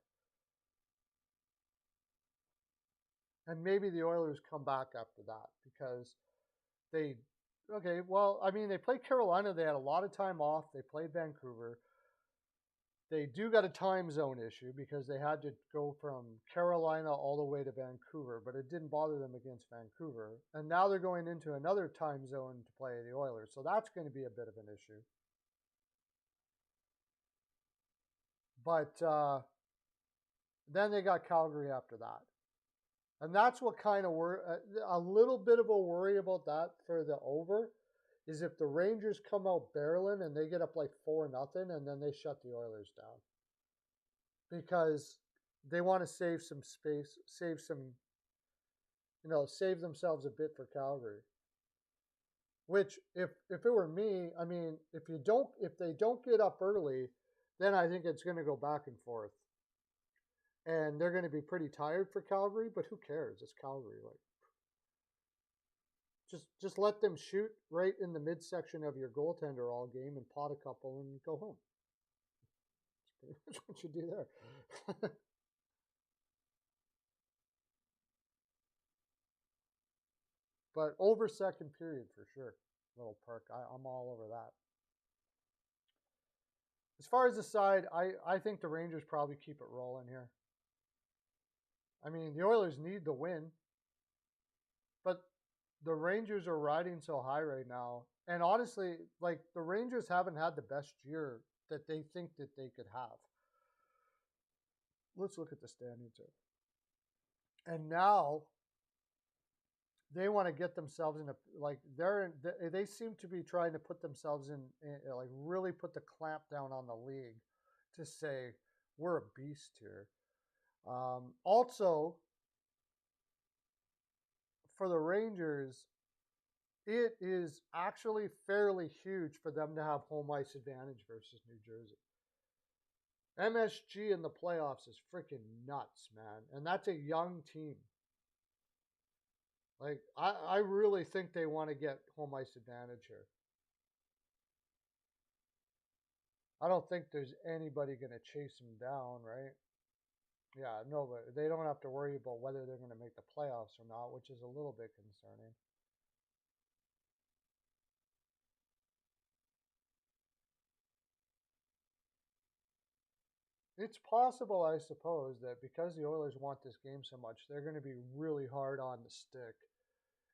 And maybe the Oilers come back after that because they played Carolina. They had a lot of time off. They played Vancouver. They do got a time zone issue because they had to go from Carolina all the way to Vancouver, but it didn't bother them against Vancouver. And now they're going into another time zone to play the Oilers. So that's going to be a bit of an issue. But then they got Calgary after that. And that's what kind of a little bit of a worry about that for the over is if the Rangers come out barreling and they get up like 4-0 and then they shut the Oilers down. Because they want to save some space, save themselves a bit for Calgary. Which if it were me, I mean, if they don't get up early, then I think it's going to go back and forth. And they're going to be pretty tired for Calgary, but who cares? It's Calgary. Like, just let them shoot right in the midsection of your goaltender all game and pot a couple and go home. That's pretty much what you do there. But over second period for sure. Little perk. I'm all over that. As far as the side, I think the Rangers probably keep it rolling here. I mean, the Oilers need the win, but the Rangers are riding so high right now. And honestly, like the Rangers haven't had the best year that they think that they could have. Let's look at the standings here. And now they want to get themselves in a like they seem to be trying to put themselves in like really put the clamp down on the league to say we're a beast here. Also, for the Rangers, it is actually fairly huge for them to have home ice advantage versus New Jersey. MSG in the playoffs is freaking nuts, man. And that's a young team. Like, I really think they want to get home ice advantage here. I don't think there's anybody going to chase them down, right? Yeah, no, but they don't have to worry about whether they're going to make the playoffs or not, which is a little bit concerning. It's possible, I suppose, that because the Oilers want this game so much, they're going to be really hard on the stick,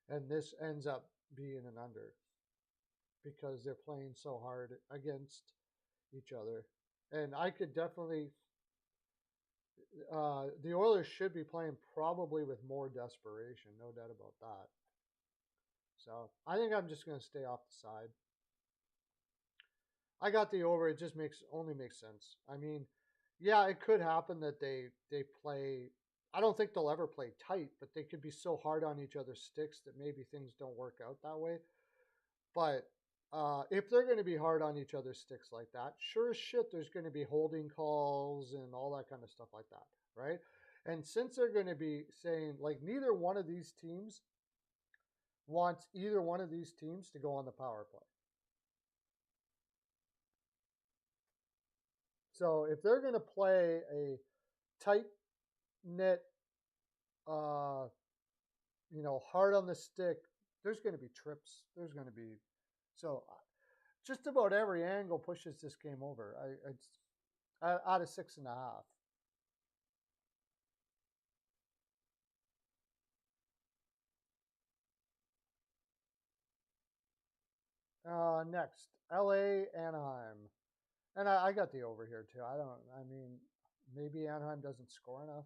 and this ends up being an under because they're playing so hard against each other. And I could definitely, the Oilers should be playing probably with more desperation, no doubt about that. So I think I'm just going to stay off the side. I got the over. It just only makes sense. I mean, yeah, it could happen that they play. I don't think they'll ever play tight, but they could be so hard on each other's sticks that maybe things don't work out that way. But if they're going to be hard on each other's sticks like that, sure as shit, there's going to be holding calls and all that kind of stuff like that, right? And since they're going to be saying like neither one of these teams wants either one of these teams to go on the power play. So if they're going to play a tight knit, uh, hard on the stick, there's going to be trips. There's going to be so just about every angle pushes this game over. It's out of 6.5. Next, LA Anaheim, and I got the over here too. I don't. I mean, maybe Anaheim doesn't score enough,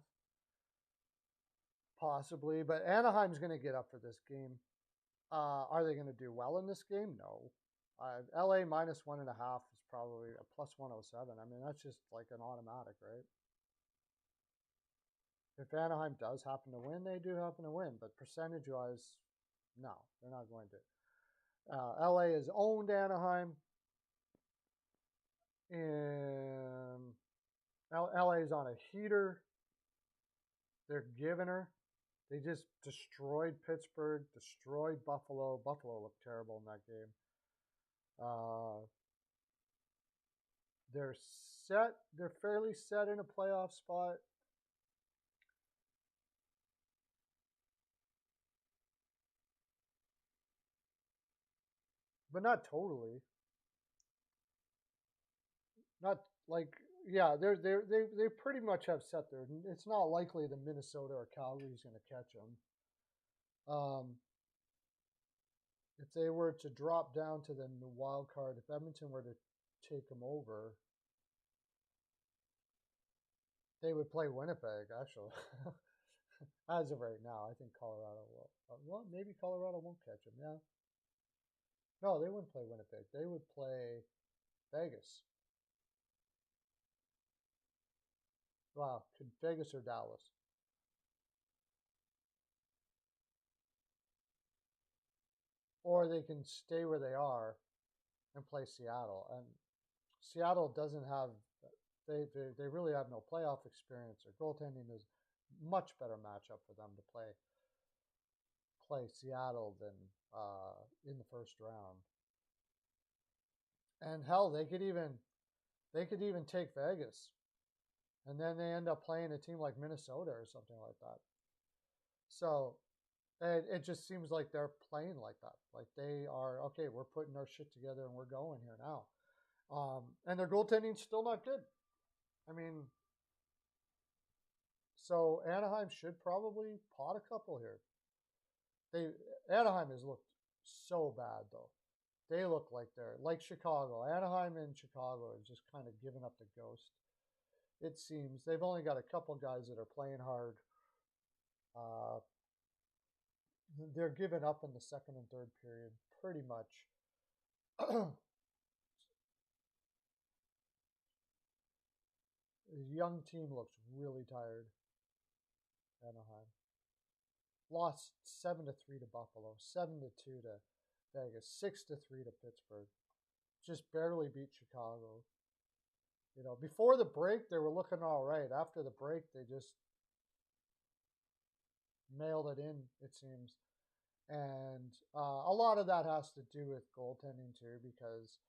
possibly, but Anaheim's going to get up for this game. Are they going to do well in this game? No. LA minus 1.5 is probably a plus 107. I mean, that's just like an automatic, right? If Anaheim does happen to win, they do happen to win, but percentage wise, no, they're not going to. LA has owned Anaheim, and LA is on a heater. They're giving her. They just destroyed Pittsburgh, destroyed Buffalo. Buffalo looked terrible in that game. They're set. They're fairly set in a playoff spot. But not totally. Not like yeah, they pretty much have set there. It's not likely that Minnesota or Calgary is going to catch them. If they were to drop down to the wild card, if Edmonton were to take them over, they would play Winnipeg. Actually, as of right now, I think Colorado will. Well, maybe Colorado won't catch them. Yeah. No, they wouldn't play Winnipeg. They would play Vegas. Wow, could Vegas or Dallas? Or they can stay where they are and play Seattle. And Seattle doesn't have they really have no playoff experience. Their goaltending is much better matchup for them to play Seattle than in the first round. And hell, they could even take Vegas, and then they end up playing a team like Minnesota or something like that. So it just seems like they're playing like that. Like they are okay. We're putting our shit together and we're going here now. And their goaltending's still not good. I mean, so Anaheim should probably pot a couple here. Anaheim has looked so bad though. They look like they're like Chicago. Anaheim and Chicago are just kind of giving up the ghost. It seems they've only got a couple guys that are playing hard. Uh, they're giving up in the second and third period pretty much. The young team looks really tired. Anaheim lost 7-3 to Buffalo, 7-2 to Vegas, 6-3 to Pittsburgh. Just barely beat Chicago. You know, before the break they were looking all right. After the break they just mailed it in, it seems. And a lot of that has to do with goaltending too, because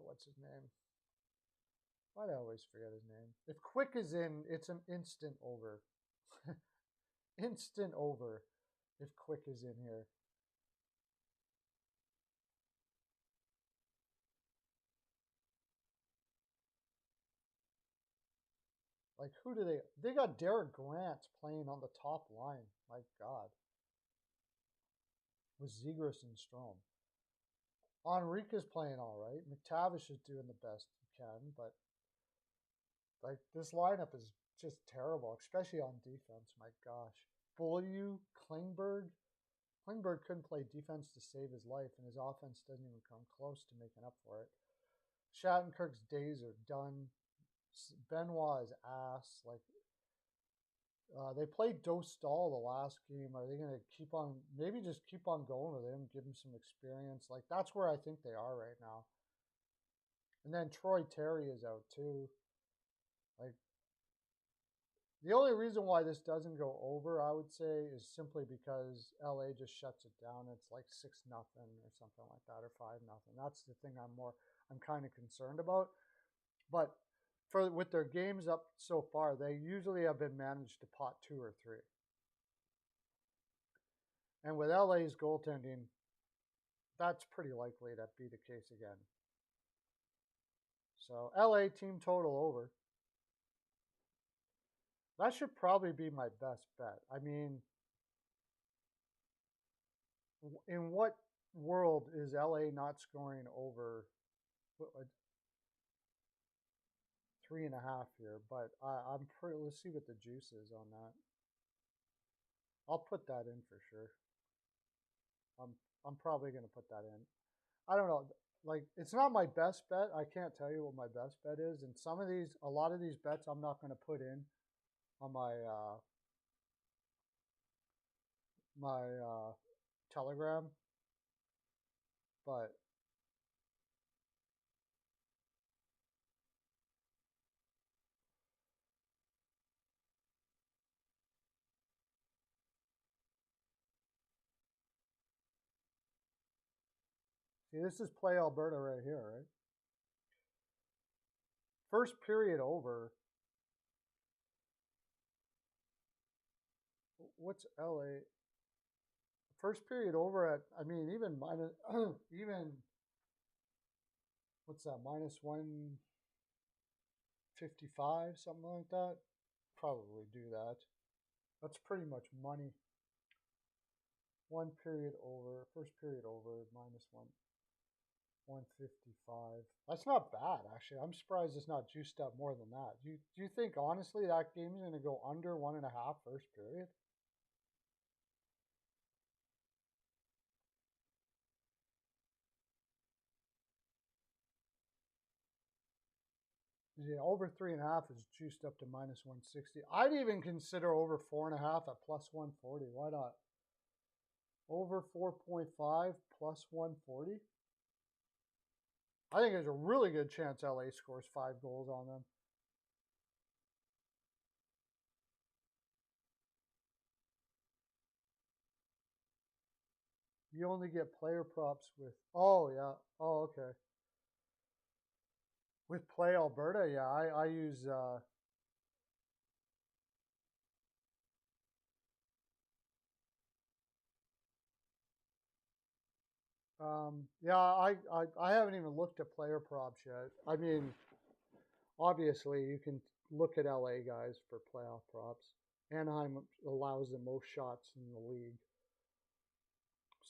what's his name? Why do I always forget his name? If Quick is in, it's an instant over. Instant over if Quick is in here. Like, who do they got Derek Grant playing on the top line. My God. With Zegras and Strome. Enrique's playing all right. McTavish is doing the best he can, but like this lineup is just terrible, especially on defense. My gosh. Beaulieu, Klingberg. Klingberg couldn't play defense to save his life, and his offense doesn't even come close to making up for it. Shattenkirk's days are done. Benoit is ass. Like, they played Dostal the last game. Are they going to keep on, maybe just keep on going with him, give him some experience? Like, that's where I think they are right now. And then Troy Terry is out too. Like, the only reason why this doesn't go over, I would say, is simply because LA just shuts it down. It's like 6-0 or something like that, or 5-0. That's the thing I'm kind of concerned about. But with their games up so far, they usually have been managed to pot 2 or 3. And with LA's goaltending, that's pretty likely to be the case again. So LA team total over. That should probably be my best bet. I mean, in what world is LA not scoring over 3.5 here? But I'm pretty. Let's see what the juice is on that. I'll put that in for sure. I'm probably going to put that in. I don't know. Like, it's not my best bet. I can't tell you what my best bet is. And a lot of these bets, I'm not going to put in on my Telegram. But see, this is Play Alberta right here, right? First period over. What's LA? First period over at, I mean, even minus, even, what's that, minus 155, something like that? Probably do that. That's pretty much money. First period over, minus 155. That's not bad, actually. I'm surprised it's not juiced up more than that. Do you think, honestly, that game's going to go under 1.5 first period? Yeah, over 3.5 is juiced up to minus 160. I'd even consider over 4.5 at plus 140. Why not? Over 4.5 plus 140. I think there's a really good chance LA scores 5 goals on them. You only get player props with, oh yeah, oh okay. With Play Alberta, yeah, I use yeah, I haven't even looked at player props yet. I mean, obviously you can look at LA guys for playoff props. Anaheim allows the most shots in the league.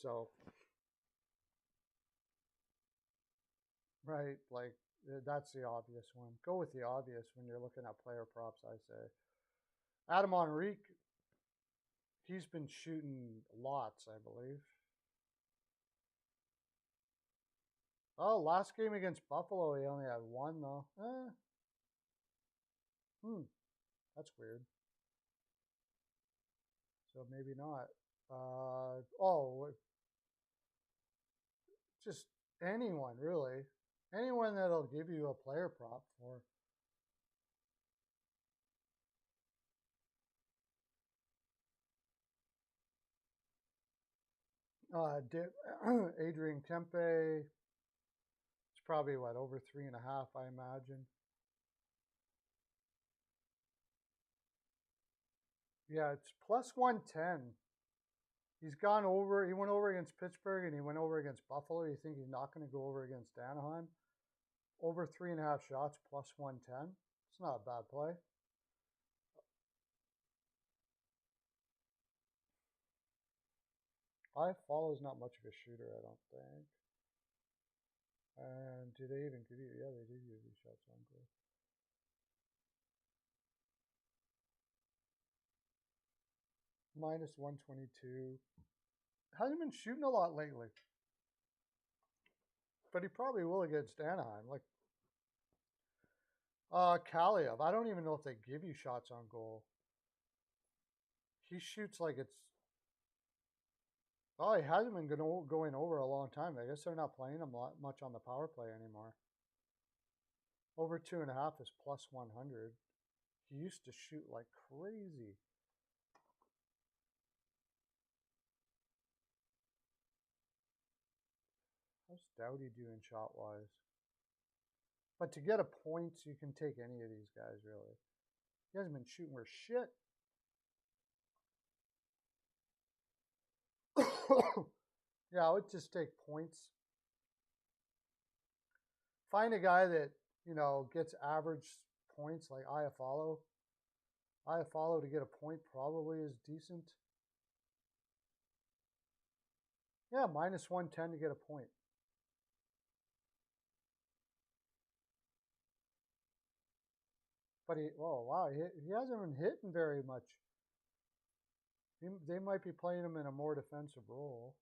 So, right, like that's the obvious one. Go with the obvious when you're looking at player props, I say. Adam Henrique, He's been shooting lots, I believe. Oh, last game against Buffalo, he only had one, though. That's weird. So maybe not. Just anyone, really. Anyone that'll give you a player prop for. Adrian Kempe. It's probably, over 3.5, I imagine. Yeah, it's plus 110. He's gone over. He went over against Pittsburgh and he went over against Buffalo. You think he's not going to go over against Anaheim? Over 3.5 shots, plus 110. It's not a bad play. Follow is not much of a shooter, I don't think. And do they even give you? Yeah, they do give you shots on goal. Minus 122. Hasn't been shooting a lot lately. But he probably will against Anaheim. Like Kaliev. I don't even know if they give you shots on goal. He shoots like it's. Oh, he hasn't been going over a long time. I guess they're not playing him much on the power play anymore. Over 2.5 is plus 100. He used to shoot like crazy. How's Doughty doing shot-wise? But to get a point, you can take any of these guys, really. He hasn't been shooting worth shit. Yeah, I would just take points. Find a guy that, gets average points like Iafallo. Iafallo to get a point probably is decent. Yeah, minus 110 to get a point. But he hasn't been hitting very much. They might be playing him in a more defensive role.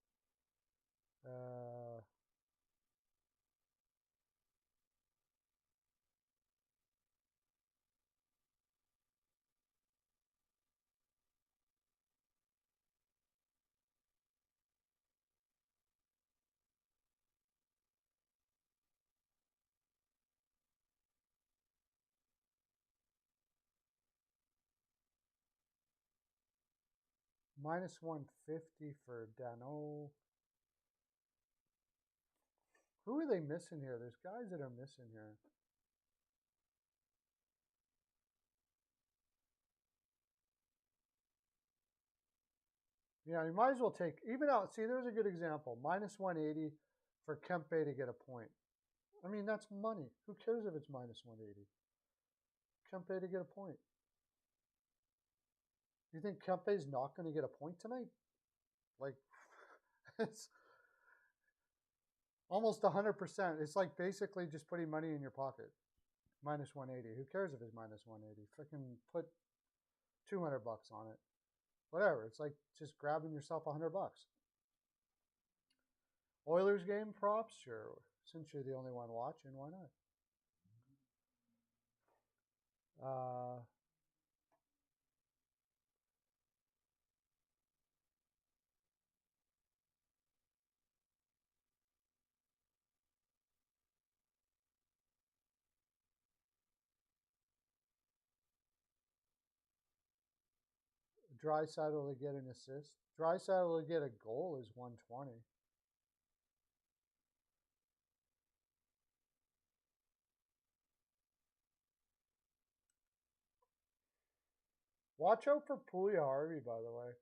Minus 150 for Dano. Who are they missing here? There's guys that are missing here. Yeah, you might as well take, even out, see, there's a good example. Minus 180 for Kempe to get a point. I mean, that's money. Who cares if it's minus 180? Kempe to get a point. You think Kempe's not going to get a point tonight? Like, it's almost 100%. It's like basically just putting money in your pocket. Minus 180. Who cares if it's minus 180? Freaking put 200 bucks on it. Whatever. It's like just grabbing yourself 100 bucks. Oilers game props? Sure. Since you're the only one watching, why not? Draisaitl to get an assist. Draisaitl to get a goal is 120. Watch out for Puljujärvi, by the way.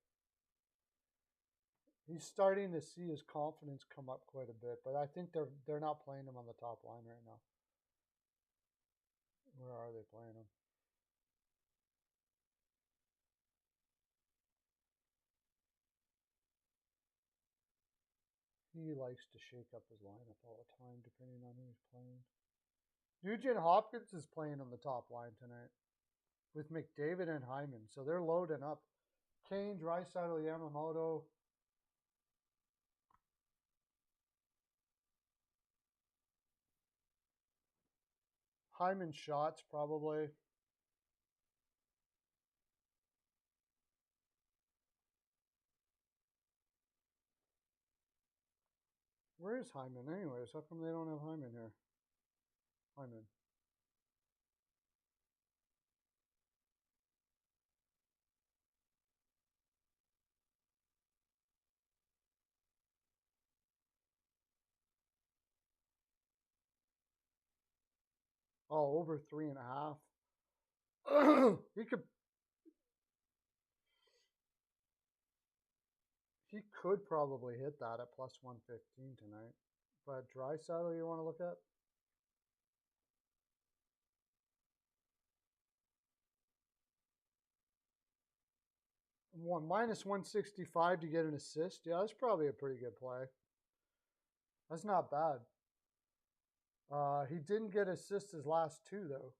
He's starting to see his confidence come up quite a bit, but I think they're not playing him on the top line right now. Where are they playing him? He likes to shake up his lineup all the time, depending on who he's playing. Nugent Hopkins is playing on the top line tonight with McDavid and Hyman, so they're loading up. Kane, Draisaitl, Yamamoto. Hyman shots, probably. Where is Hyman anyways? How come they don't have Hyman here? Hyman. Oh, over 3.5. He could probably hit that at plus 115 tonight. But Draisaitl you want to look at? Minus 165 to get an assist. Yeah, that's probably a pretty good play. That's not bad. He didn't get assists his last two, though.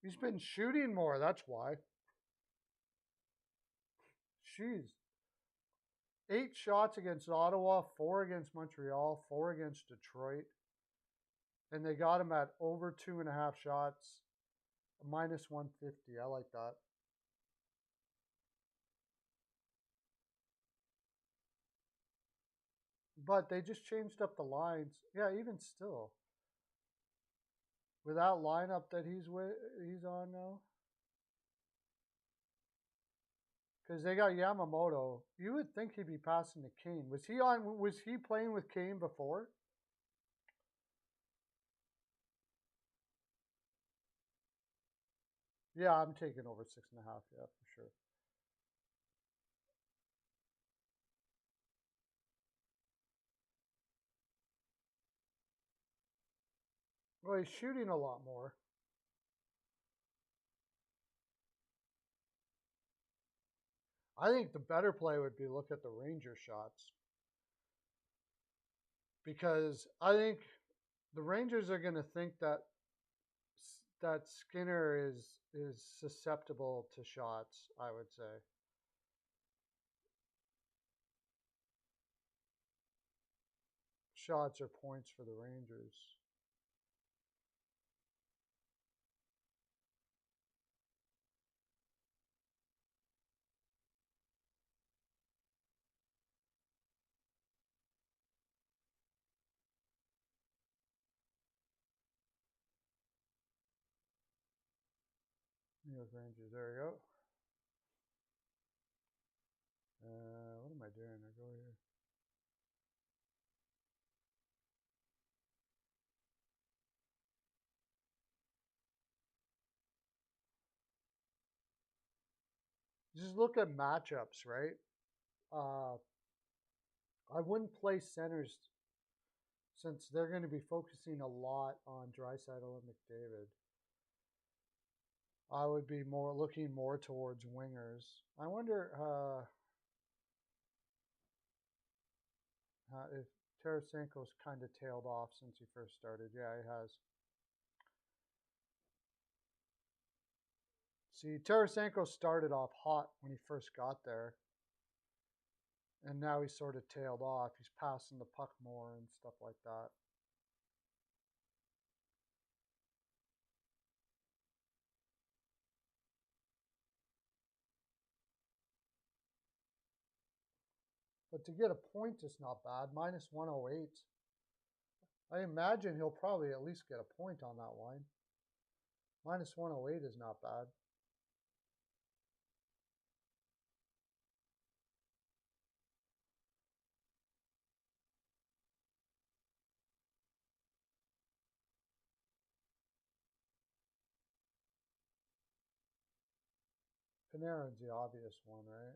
He's been shooting more, that's why. Jeez. 8 shots against Ottawa, 4 against Montreal, 4 against Detroit. And they got him at over 2.5 shots, minus 150. I like that. But they just changed up the lines. Yeah, even still. With that lineup that he's on now. Because they got Yamamoto. You would think he'd be passing to Kane. Was he playing with Kane before? Yeah, I'm taking over 6.5, yeah, for sure. Well, he's shooting a lot more. I think the better play would be look at the Ranger shots. Because I think the Rangers are going to think that Skinner is susceptible to shots, I would say. Shots or points for the Rangers. New York Rangers, there we go. What am I doing? I go here. Just look at matchups, right? I wouldn't play centers since they're going to be focusing a lot on Draisaitl and McDavid. I would be looking more towards wingers. I wonder if Tarasenko's kind of tailed off since he first started. Yeah, he has. See, Tarasenko started off hot when he first got there. And now he's sort of tailed off. He's passing the puck more and stuff like that. But to get a point is not bad. Minus 108. I imagine he'll probably at least get a point on that line. Minus 108 is not bad. Panarin's the obvious one, right?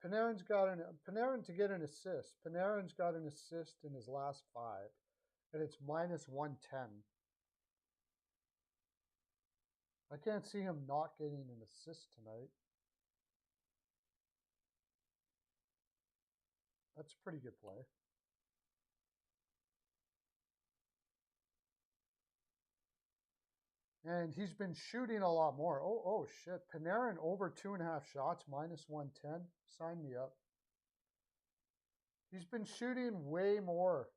Panarin to get an assist. Panarin's got an assist in his last 5, and it's minus 110. I can't see him not getting an assist tonight. That's a pretty good play. And he's been shooting a lot more. Oh shit. Panarin over 2.5 shots, minus 110. Sign me up. He's been shooting way more.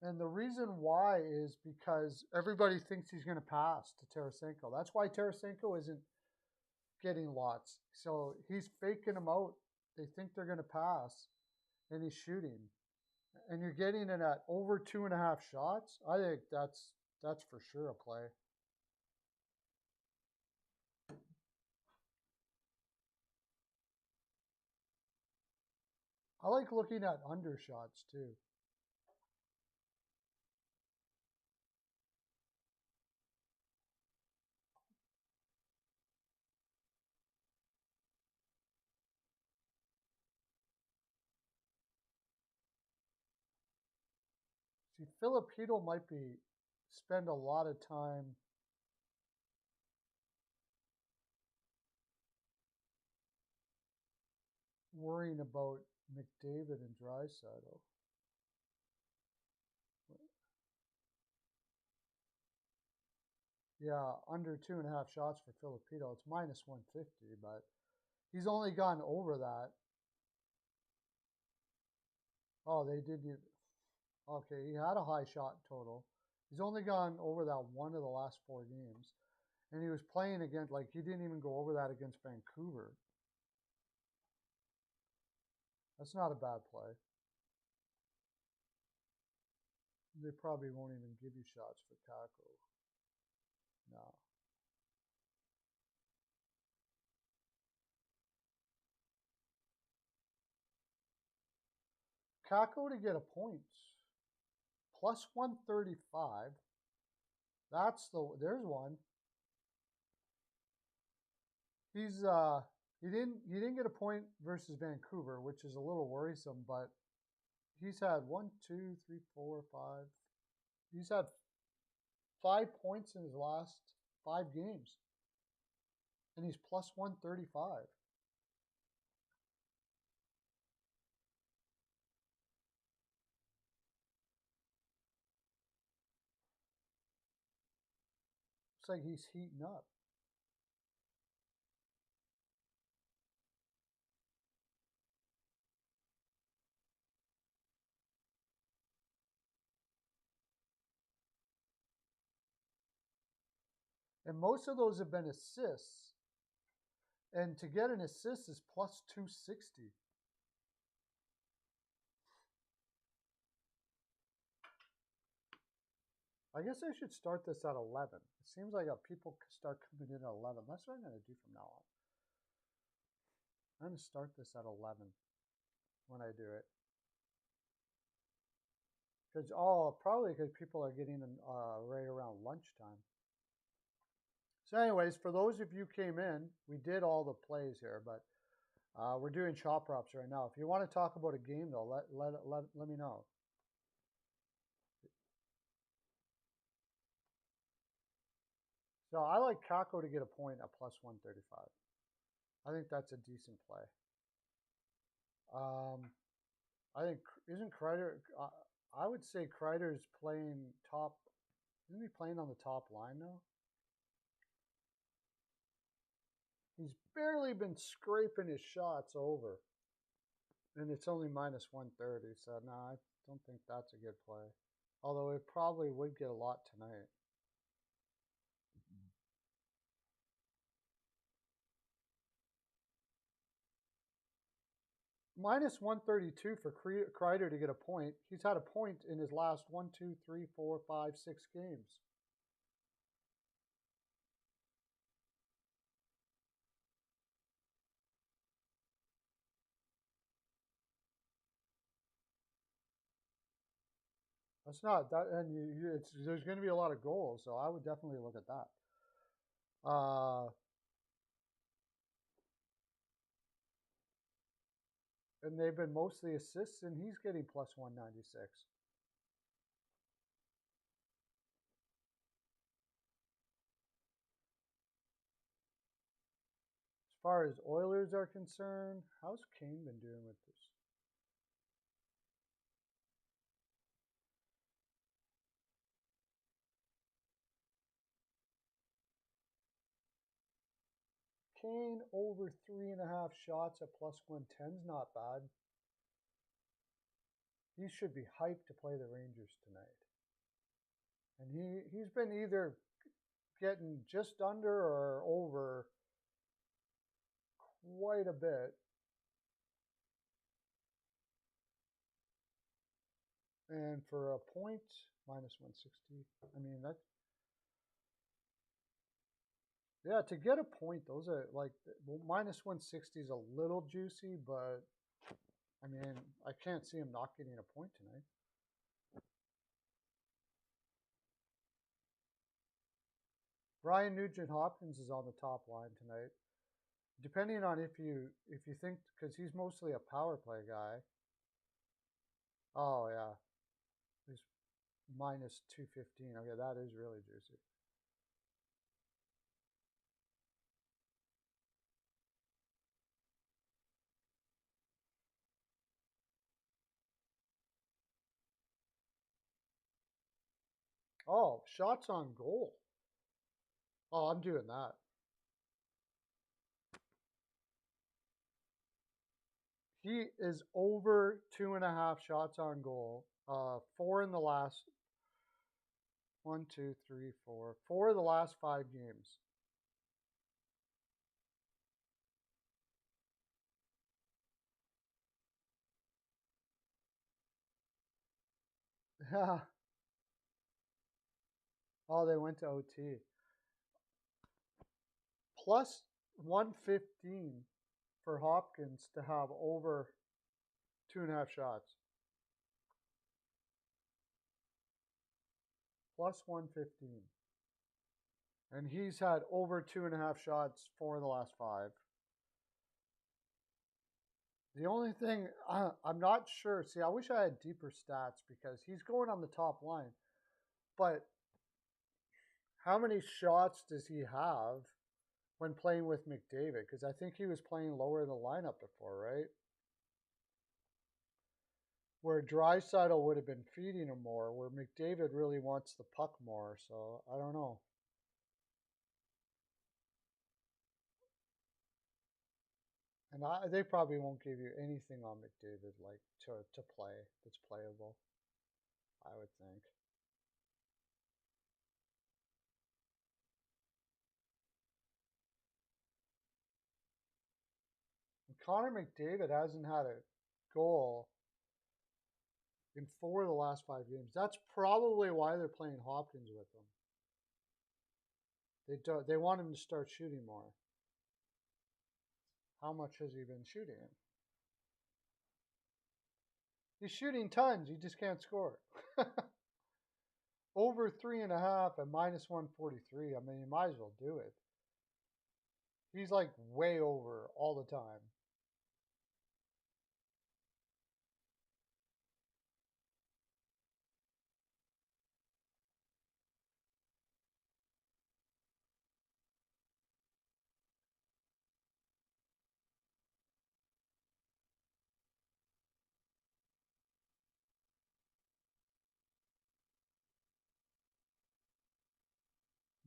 And the reason why is because everybody thinks he's going to pass to Tarasenko. That's why Tarasenko isn't getting lots. So he's faking them out. They think they're going to pass, and he's shooting. And you're getting it at over 2.5 shots. I think that's for sure a play. I like looking at under shots too. See, Filipino might spend a lot of time worrying about McDavid and Draisaitl. Yeah, under 2.5 shots for Filipino. It's minus 150, but he's only gone over that. Oh, they didn't. Okay, he had a high shot total. He's only gone over that one of the last 4 games. And he was playing against, like, he didn't even go over that against Vancouver. That's not a bad play. They probably won't even give you shots for Kako. No. Kako to get a point. Plus 135. There's one. He didn't get a point versus Vancouver, which is a little worrisome, but he's had 1, 2, 3, 4, 5. He's had 5 points in his last 5 games. And he's plus 135. Looks like he's heating up. And most of those have been assists. And to get an assist is plus 260. I guess I should start this at 11. It seems like people start coming in at 11. That's what I'm going to do from now on. I'm going to start this at 11 when I do it. Because, probably because people are getting right around lunchtime. So anyways, for those of you who came in, we did all the plays here, but we're doing chop props right now. If you want to talk about a game, though, let me know. So I like Kako to get a point at plus 135. I think that's a decent play. I think, isn't Kreider, I would say Kreider's playing top, isn't he playing on the top line now? He's barely been scraping his shots over. And it's only minus 130, so no, I don't think that's a good play. Although it probably would get a lot tonight. Minus 132 for Kreider to get a point. He's had a point in his last 1, 2, 3, 4, 5, 6 games. That's not that, and there's going to be a lot of goals, so I would definitely look at that. and they've been mostly assists, and he's getting plus 196. As far as Oilers are concerned, how's Kane been doing with this? Kane over 3.5 shots at plus 110 is not bad. He should be hyped to play the Rangers tonight. And he's been either getting just under or over quite a bit. And for a point, minus 160. I mean, that. Yeah, to get a point, those are like, well, minus 160 is a little juicy, but I mean, I can't see him not getting a point tonight. Brian Nugent Hopkins is on the top line tonight. Depending on if you think, because he's mostly a power play guy. Oh yeah, he's minus 215. Okay, that is really juicy. Oh, shots on goal. Oh, I'm doing that. He is over 2.5 shots on goal. 4 in the last 1, 2, 3, 4. 4 of the last 5 games. Yeah. Oh, they went to OT. Plus 115 for Hopkins to have over 2.5 shots. Plus 115. And he's had over 2.5 shots 4 of the last 5. The only thing I'm not sure. See, I wish I had deeper stats because he's going on the top line. But how many shots does he have when playing with McDavid? Because I think he was playing lower in the lineup before, right? Where Draisaitl would have been feeding him more, where McDavid really wants the puck more. So I don't know. And they probably won't give you anything on McDavid like to play that's playable, I would think. And Connor McDavid hasn't had a goal in 4 of the last 5 games. That's probably why they're playing Hopkins with him. They want him to start shooting more. How much has he been shooting? He's shooting tons. He just can't score. Over 3.5 and minus 143. I mean, you might as well do it. He's like way over all the time.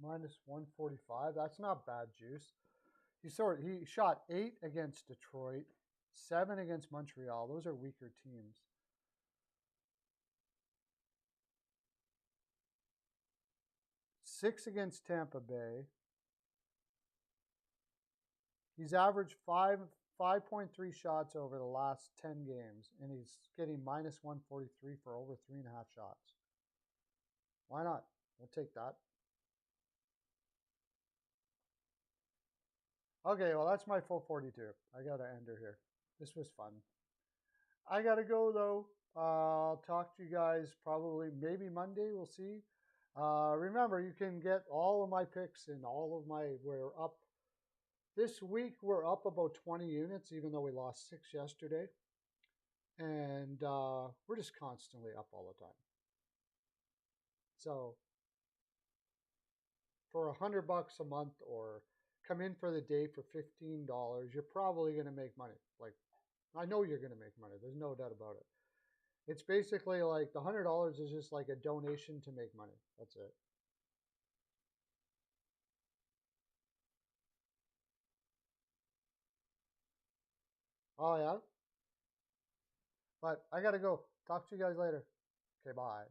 Minus 145. That's not bad juice. He shot 8 against Detroit, 7 against Montreal. Those are weaker teams. 6 against Tampa Bay. He's averaged 5.3 shots over the last 10 games, and he's getting minus 143 for over 3.5 shots. Why not? We'll take that. Okay, well, that's my full 42. I got to end her here. This was fun. I got to go, though. I'll talk to you guys probably maybe Monday. We'll see. Remember, you can get all of my picks and all of my. We're up. This week, we're up about 20 units, even though we lost 6 yesterday. and we're just constantly up all the time. So for $100 a month, or come in for the day for $15, you're probably going to make money. Like, I know you're going to make money. There's no doubt about it. It's basically like the $100 is just like a donation to make money. That's it. Oh yeah, but I gotta go. Talk to you guys later. Okay, bye.